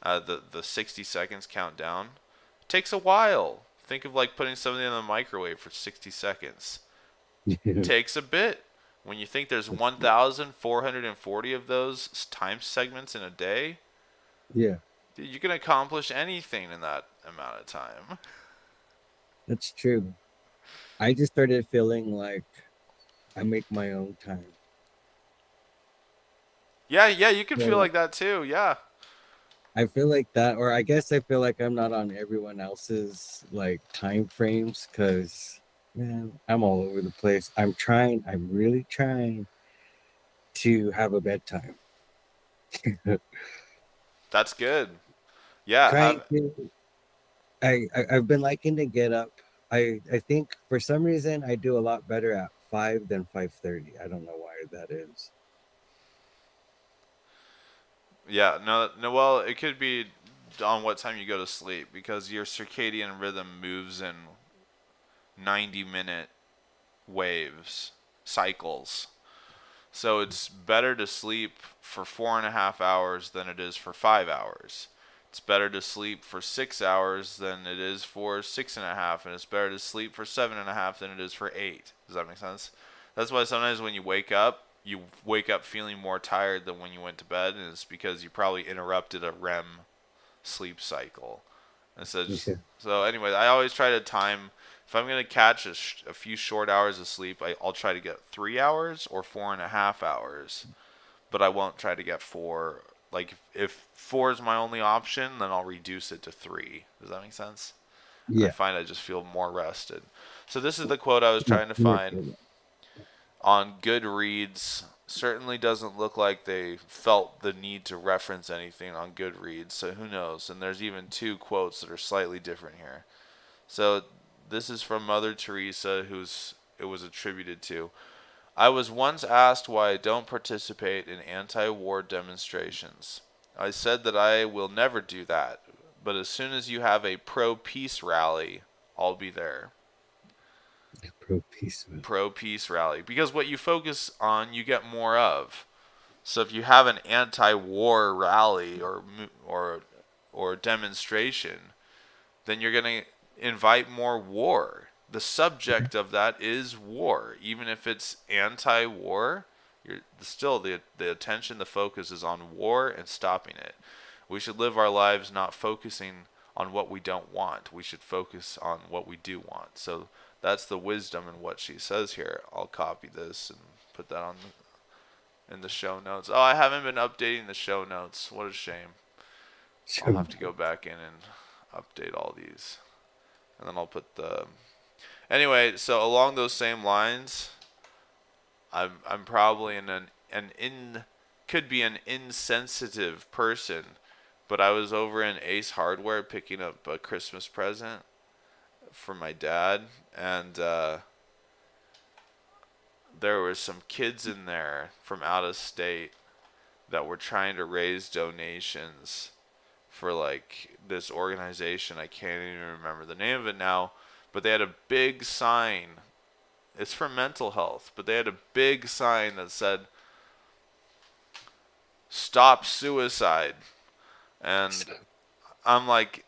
the 60 seconds count down, it takes a while. Think of like putting something in the microwave for 60 seconds. Yeah, Takes a bit. When you think there's that's true. 1,440 of those time segments in a day, Yeah, dude, you can accomplish anything in that amount of time. that's true. I just started feeling like I make my own time. Yeah, yeah, you can feel So like that too. Yeah. I feel like that, or I guess I feel like I'm not on everyone else's like time frames because man, I'm all over the place. I'm really trying to have a bedtime. That's good. Yeah, Trying have to I've been liking to get up. I think for some reason I do a lot better at 5 than 5:30. I don't know why that is. yeah, no no well, it could be on what time you go to sleep because your circadian rhythm moves in 90-minute waves, cycles. So it's better to sleep for 4.5 hours than it is for 5 hours. It's better to sleep for 6 hours than it is for 6.5, and it's better to sleep for 7.5 than it is for 8. Does that make sense? That's why sometimes when you wake up feeling more tired than when you went to bed, and it's because you probably interrupted a REM sleep cycle. And Yeah. so anyway, I always try to time. If I'm gonna catch a few short hours of sleep, I'll try to get 3 hours or 4.5 hours, but I won't try to get four. Like if four is my only option, then I'll reduce it to three. Does that make sense? And I Yeah. find I just feel more rested. So this is the quote I was Yeah, trying to yeah, find yeah. on Goodreads. Certainly doesn't look like they felt the need to reference anything on Goodreads, so who knows? And there's even two quotes that are slightly different here. So this is from Mother Teresa, who's it was attributed to. I was once asked why I don't participate in anti war demonstrations. I said that I will never do that, but as soon as you have a pro peace rally, I'll be there. Pro peace. Pro peace rally. Because what you focus on, you get more of. So if you have an anti-war rally or demonstration, then you're going to invite more war. The subject of that is war, even if it's anti-war. You're still the attention, the focus is on war and stopping it. We should live our lives not focusing on what we don't want. We should focus on what we do want. So that's the wisdom in what she says here. I'll copy this and put that on in the show notes. Oh, I haven't been updating the show notes. What a shame. I'll have to go back in and update all these. And then I'll put the anyway, so along those same lines, I'm probably an in could be an insensitive person, but I was over in Ace Hardware picking up a Christmas present for my dad, and there were some kids in there from out of state that were trying to raise donations for like this organization. I can't even remember the name of it now, but they had a big sign. It's for mental health, but they had a big sign that said "Stop Suicide." And I'm like,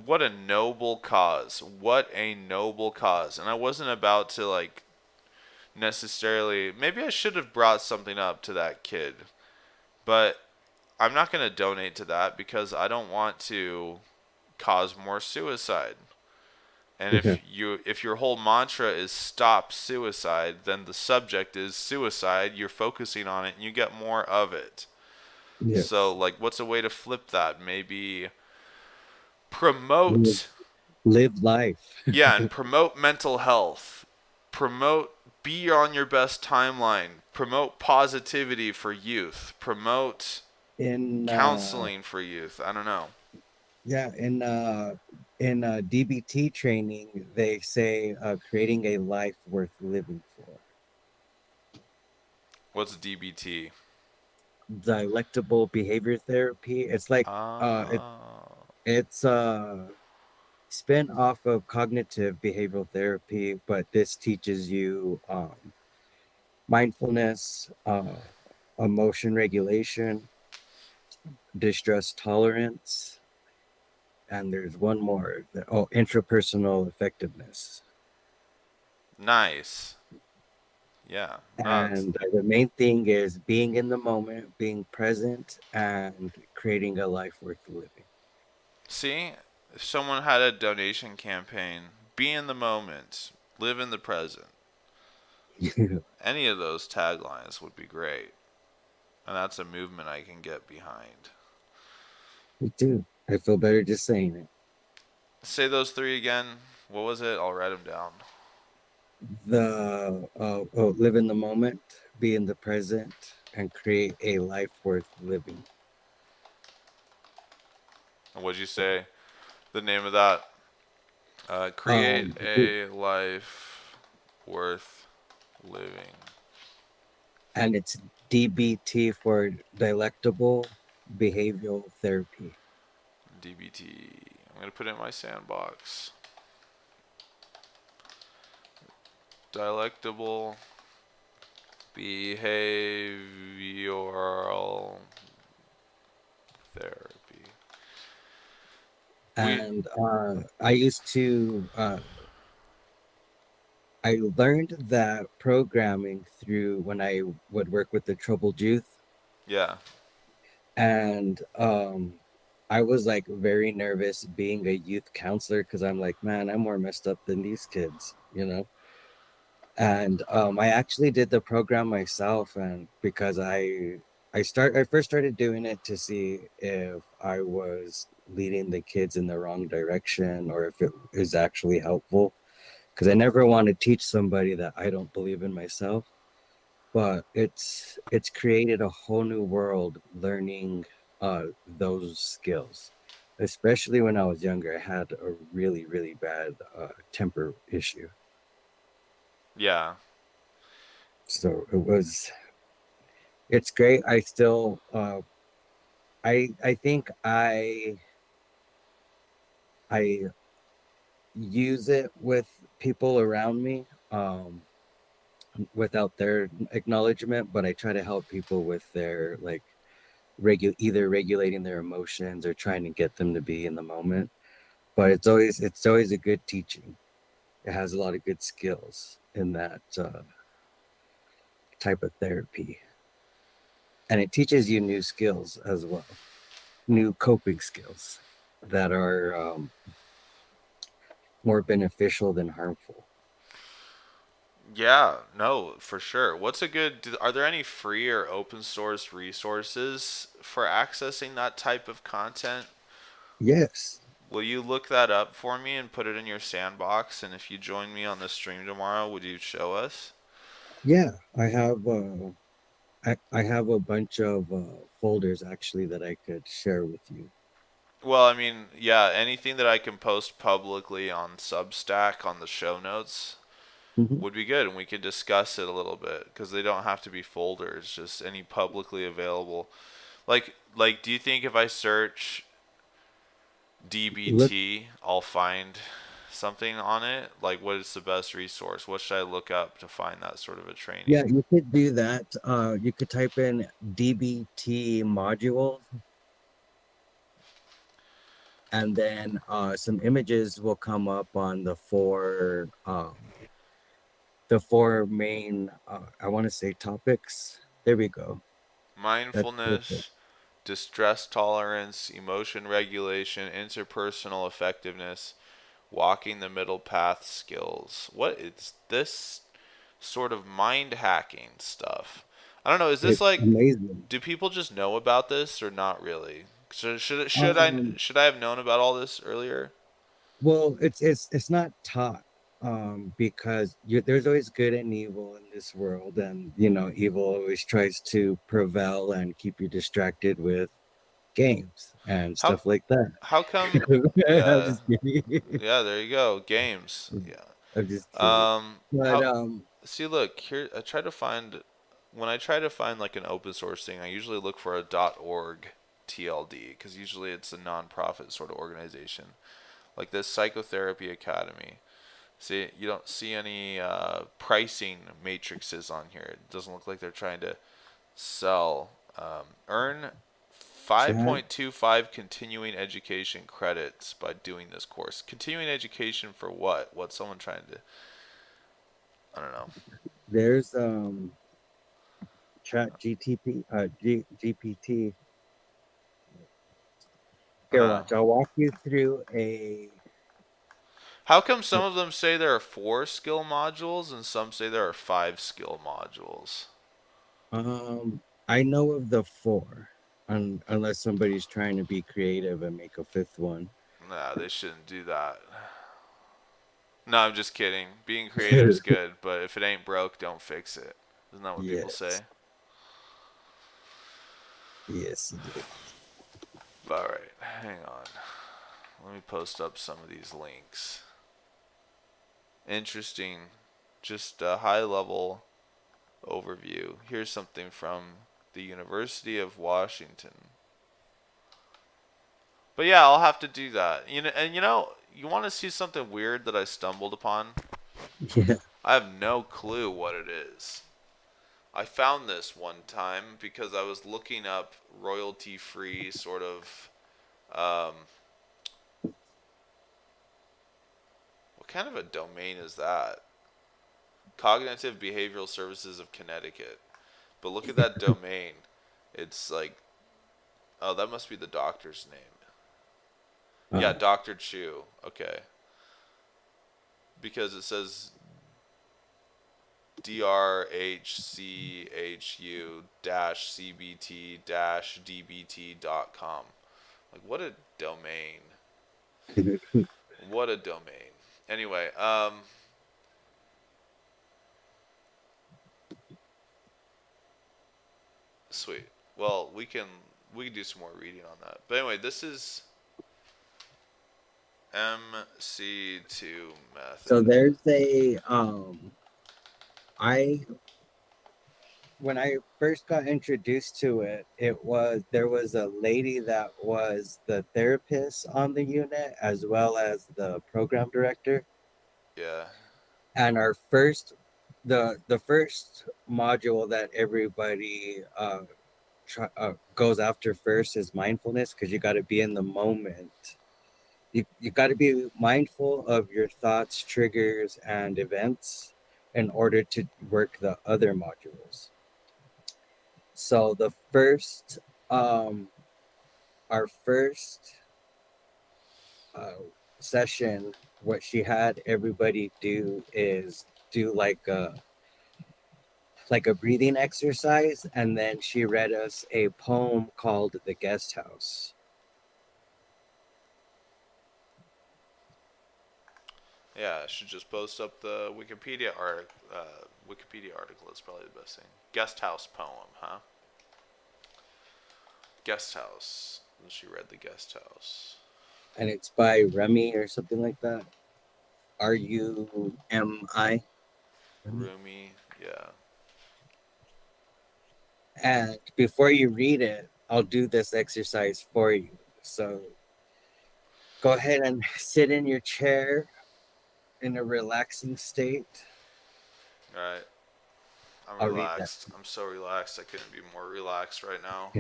what a noble cause. What a noble cause. And I wasn't about to like necessarily, maybe I should have brought something up to that kid, but I'm not going to donate to that because I don't want to cause more suicide. And if your whole mantra is stop suicide, then the subject is suicide, you're focusing on it and you get more of it. So Yes. like what's a way to flip that? Maybe Live, promote, live life. yeah, and promote mental health. Promote be on your best timeline. Promote positivity for youth. Promote in counseling for youth. I don't know. Yeah, in DBT training, they say creating a life worth living for. What's DBT? Dialectible behavior therapy. It's like Oh. it's spin off of cognitive behavioral therapy, but this teaches you mindfulness, emotion regulation, distress tolerance, and there's one more. Oh, intrapersonal effectiveness. Nice. Yeah. No, that's, And the main thing is being in the moment, being present, and creating a life worth living. see, if someone had a donation campaign, be in the moment, live in the present. Any of those taglines would be great. And that's a movement I can get behind. Me too. I feel better just saying it. Say those three again. What was it? I'll write them down. Live in the moment, be in the present, and create a life worth living. And what'd you say? The name of that? Create Um, a life worth living. and it's DBT for dialectible behavioral therapy. DBT. I'm going to put it in my sandbox. Dialectable behavioral therapy. We, And I learned that programming through when I would work with the troubled youth, yeah. and I was like very nervous being a youth counselor because I'm like, man, I'm more messed up than these kids. And I actually did the program myself, and because I first started doing it to see if I was leading the kids in the wrong direction or if it is actually helpful, because I never want to teach somebody that I don't believe in myself. But it's created a whole new world learning those skills. Especially when I was younger, I had a really, really bad temper issue. Yeah. So it's great. I still I think I use it with people around me without their acknowledgement, but I try to help people with their like either regulating their emotions or trying to get them to be in the moment. But it's always a good teaching. It has a lot of good skills in that type of therapy, and it teaches you new skills as well, new coping skills that are more beneficial than harmful. Yeah, no, for sure. Are there any free or open source resources for accessing that type of content? Yes, Will you look that up for me and put it in your sandbox? And if you join me on the stream tomorrow, would you show us? yeah, I have a bunch of folders actually that I could share with you. Well, I mean, yeah, anything that I can post publicly on Substack on the show notes Mhm. would be good, and we could discuss it a little bit because they don't have to be folders, just any publicly available. Do you think if I search Look, DBT, I'll find something on it? Like, what is the best resource? What should I look up to find that sort of a training? yeah, you could do that. You could type in DBT modules, and then some images will come up on the four main I want to say topics. There we go. That's perfect. Mindfulness, distress tolerance, emotion regulation, interpersonal effectiveness, walking the middle path skills. What is this sort of mind hacking stuff? I don't know. Is this It's like, amazing. do people just know about this or not really? Um, should I have known about all this earlier? well, it's not taught because there's always good and evil in this world, and evil always tries to prevail and keep you distracted with games and How stuff like that. how come? I'm Yeah, just kidding. yeah. There you go. Games. Yeah. I'm just kidding. But How? See, look here. I try to find when I try to find like an open source thing. I usually look for a .org TLD because usually it's a non-profit sort of organization like this Psychotherapy Academy. See, you don't see any pricing matrices on here. It doesn't look like they're trying to sell. Earn chat, 5.25 continuing education credits by doing this course. Continuing education for what? What's someone trying to? I don't know. there's chat GTP GPT. Here, Huh. watch. I'll walk you through a How come some of them say there are 4 skill modules and some say there are 5 skill modules? I know of the four, unless somebody's trying to be creative and make a fifth one. Nah, they shouldn't do that. No, I'm just kidding. Being creative's good, but if it ain't broke, don't fix it. Isn't that what people Yes, say? yes, it is. Alright, hang on. Let me post up some of these links. Interesting. Just a high level overview. Here's something from the University of Washington. But yeah, I'll have to do that. You want to see something weird that I stumbled upon? Yeah. I have no clue what it is. I found this one time because I was looking up royalty free sort of um, what kind of a domain is that? Cognitive Behavioral Services of Connecticut. But look at that domain. It's like, oh, that must be the doctor's name. Yeah, Uh, Dr. Chu. Okay. Because it says drhchu cbt dbt.com. Like, what a domain. What a domain. Anyway, sweet. Well, we can do some more reading on that. But anyway, this is MC2 so method. there's I when I first got introduced to it, it was there was a lady that was the therapist on the unit as well as the program director. Yeah. And our first the first module that everybody goes after first is mindfulness because you got to be in the moment. You got to be mindful of your thoughts, triggers, and events in order to work the other modules. So the first, um, our first uh, session, what she had everybody do is do like a breathing exercise, and then she read us a poem called "The Guest House." Yeah, I should just post up the Wikipedia article is probably the best thing. Guest house poem, huh? Guest house. And she read the guest house. And it's by Remy or something like that. Rumi. Remy. Rumi. Yeah. And before you read it, I'll do this exercise for you. So go ahead and sit in your chair in a relaxing state. All right. I'm I'll read that. relaxed. I'm so relaxed. I couldn't be more relaxed right now.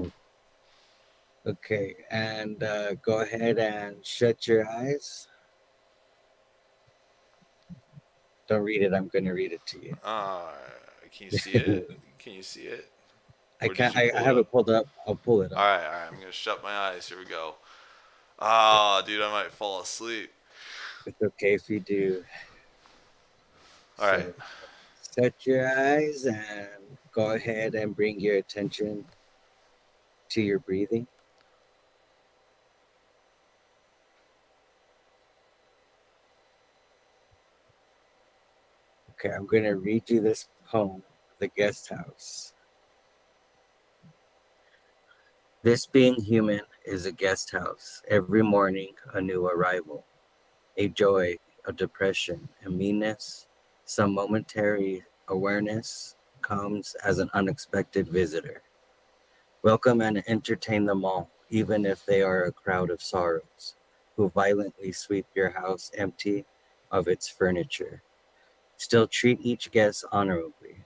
Okay, and go ahead and shut your eyes. Don't read it. I'm going to read it to you. Uh, can you see it? Can you see it? I Or did can't. you I pull it have up? it pulled up. I'll pull it All up. right, all right. I'm gonna shut my eyes. Here we go. Okay. Ah, dude, I might fall asleep. It's okay if you do. All right. So shut your eyes and go ahead and bring your attention to your breathing. Okay, I'm going to read you this poem, The Guest House. This being human is a guest house. Every morning, a new arrival, a joy, a depression, a meanness, some momentary awareness comes as an unexpected visitor. Welcome and entertain them all, even if they are a crowd of sorrows, who violently sweep your house empty of its furniture. Still treat each guest honorably.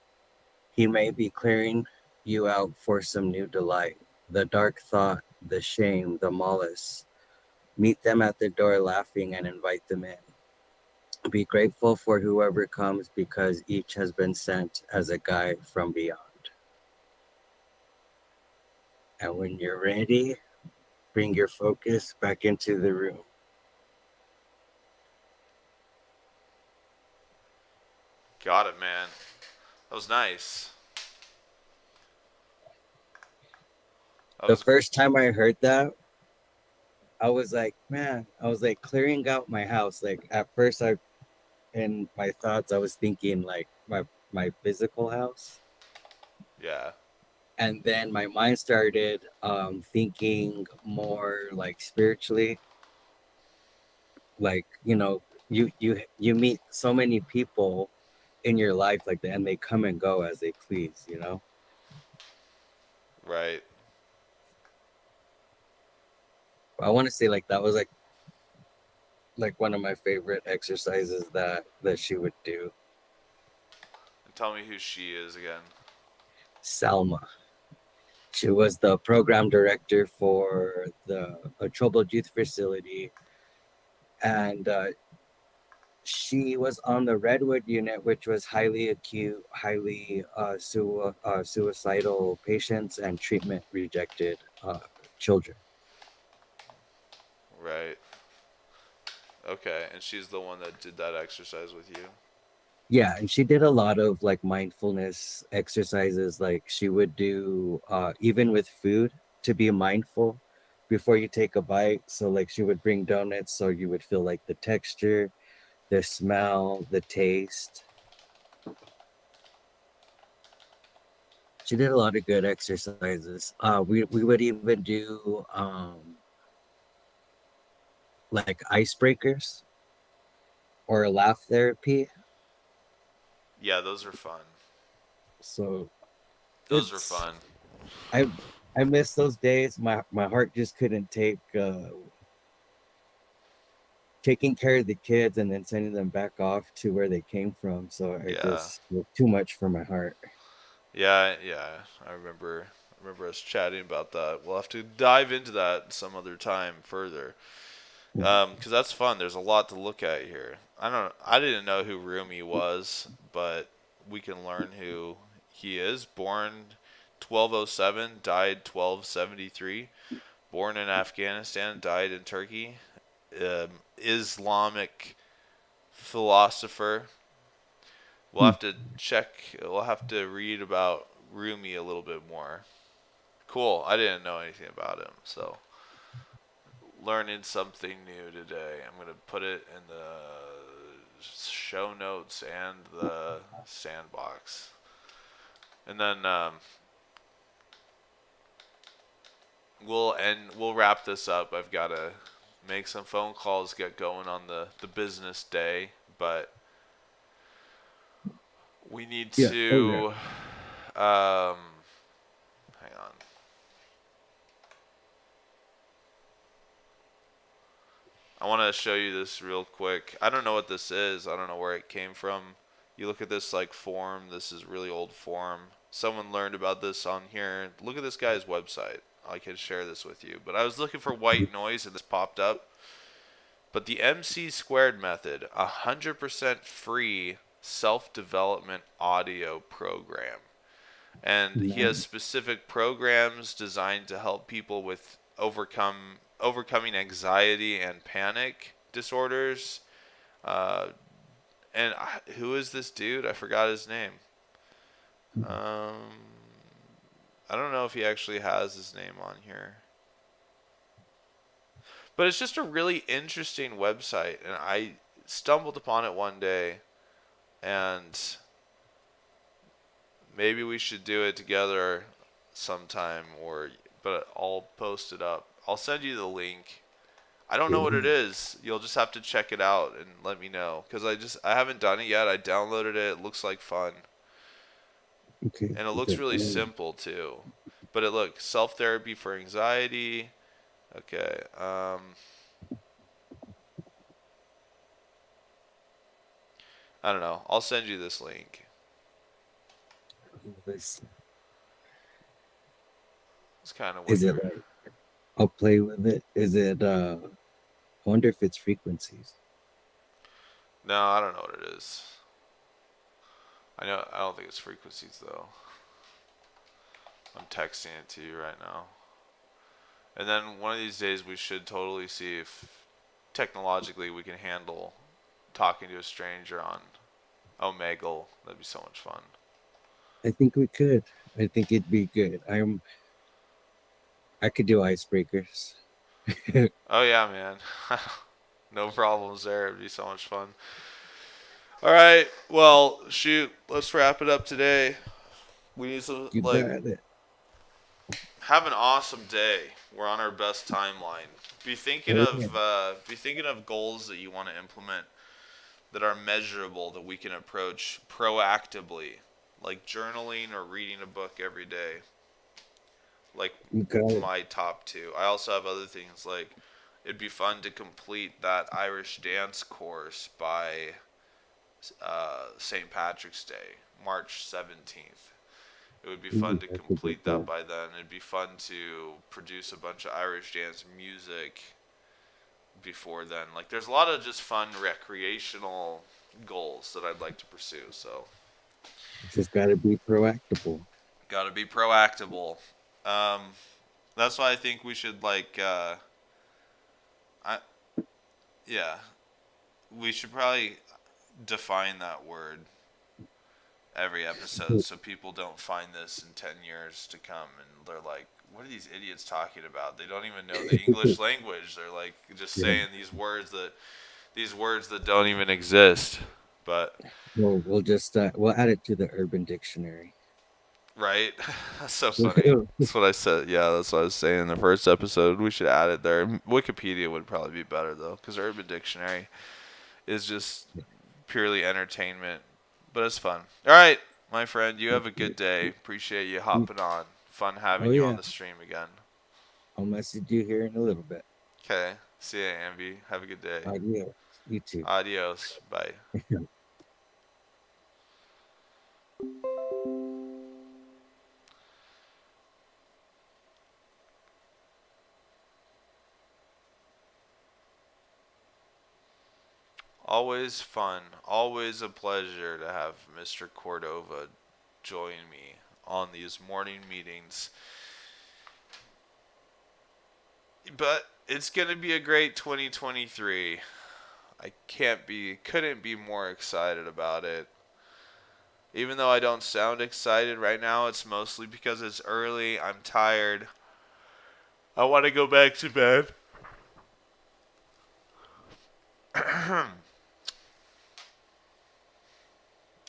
He may be clearing you out for some new delight. The dark thought, the shame, the malice. Meet them at the door laughing and invite them in. Be grateful for whoever comes because each has been sent as a guide from beyond. And when you're ready, bring your focus back into the room. Got it, man. That was nice. That The was first time I heard that, I was like, man, I was like clearing out my house. Like at first in my thoughts, I was thinking like my physical house. yeah. And then my mind started thinking more like spiritually, like you meet so many people in your life like that and they come and go as they please. Right. I want to say like that was like one of my favorite exercises that she would do. And tell me who she is again. Salma. She was the program director for the a troubled youth facility, and she was on the Redwood unit, which was highly acute, highly suicidal patients and treatment rejected children. Right. Okay. And she's the one that did that exercise with you. Yeah, and she did a lot of like mindfulness exercises. Like she would do even with food to be mindful before you take a bite. So like she would bring donuts so you would feel like the texture, the smell, the taste. She did a lot of good exercises. We would even do like icebreakers or laugh therapy. Yeah, those are fun. So Those are It's fun. I I miss those days. My heart just couldn't take taking care of the kids and then sending them back off to where they came from. So I Yeah. just it was too much for my heart. Yeah, yeah. I remember us chatting about that. We'll have to dive into that some other time further. Because that's fun. There's a lot to look at here. I didn't know who Rumi was, but we can learn who he is. Born 1207, died 1273. Born in Afghanistan, died in Turkey. Islamic philosopher. We'll Hmm. have to check. We'll have to read about Rumi a little bit more. Cool. I didn't know anything about him, so learning something new today. I'm gonna put it in the show notes and the sandbox, and then we'll wrap this up. I've gotta make some phone calls, get going on the business day, but we need Yeah. Oh yeah. to um, hang on. I want to show you this real quick. I don't know what this is. I don't know where it came from. You look at this like form. This is really old form. Someone learned about this on here. Look at this guy's website. I can share this with you. But I was looking for white noise and this popped up. But the MC squared method, 100% free self-development audio program. And he has Nice. specific programs designed to help people with overcoming anxiety and panic disorders. Uh, and who is this dude? I forgot his name. Um, I don't know if he actually has his name on here, but it's just a really interesting website, and I stumbled upon it one day, and maybe we should do it together sometime, or but I'll post it up. I'll send you the link. I don't know what it Cool. is. You'll just have to check it out and let me know because I haven't done it yet. I downloaded it. It looks like fun Okay. and it looks The really simple too. But it looks self therapy for anxiety. Okay. I don't know. I'll send you this link. this It's kind of what is it you're. like I'll play with it. Is it I wonder if it's frequencies. No, I don't know what it is. I know. I don't think it's frequencies though. I'm texting it to you right now. And then one of these days we should totally see if technologically we can handle talking to a stranger on Omegle. That'd be so much fun. I think we could. I think it'd be good. I could do icebreakers. Oh yeah, man. No problems there. It'd be so much fun. All right. Well, shoot. Let's wrap it up today. We need to You like got it. have an awesome day. We're on our best timeline. Oh yeah. Be thinking of goals that you want to implement that are measurable that we can approach proactively, like journaling or reading a book every day. Like You got it. my top two. I also have other things like it'd be fun to complete that Irish dance course by St. Patrick's Day, March 17th. It would be fun Ooh, to that's a good complete that goal. by then. It'd be fun to produce a bunch of Irish dance music before then. Like, there's a lot of just fun recreational goals that I'd like to pursue. So, Just got to be proactable. gotta be proactable. Um, that's why I think we should I yeah, we should probably define that word every episode so people don't find this in 10 years to come and they're like, what are these idiots talking about? They don't even know the English language. They're like just Yeah. saying these words that don't even exist. But Well, we'll add it to the Urban Dictionary. right? That's so funny. That's what I said. Yeah, that's what I was saying in the first episode. We should add it there. Wikipedia would probably be better though, because Urban Dictionary is just purely entertainment, but it's fun. All right, My friend, you have a good day. Appreciate you You- hopping on. Fun Oh having you on yeah, the stream again. I'll message you here in a little bit. Okay. See ya, Amby. Have a good day. Adios. You too. Adios. Bye. Always fun. Always a pleasure to have Mr. Cordova join me on these morning meetings. But it's going to be a great 2023. Couldn't be more excited about it. Even though I don't sound excited right now, it's mostly because it's early. I'm tired. I want to go back to bed.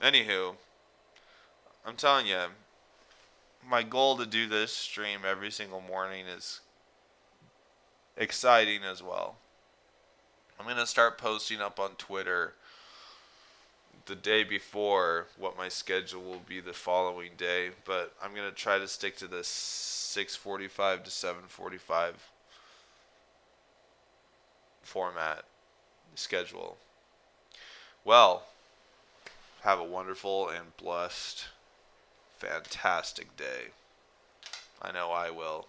Anywho, I'm telling you, my goal to do this stream every single morning is exciting as well. I'm going to start posting up on Twitter the day before what my schedule will be the following day, but I'm going to try to stick to this 6:45 to 7:45 format schedule. Well, have a wonderful and blessed, fantastic day. I know I will.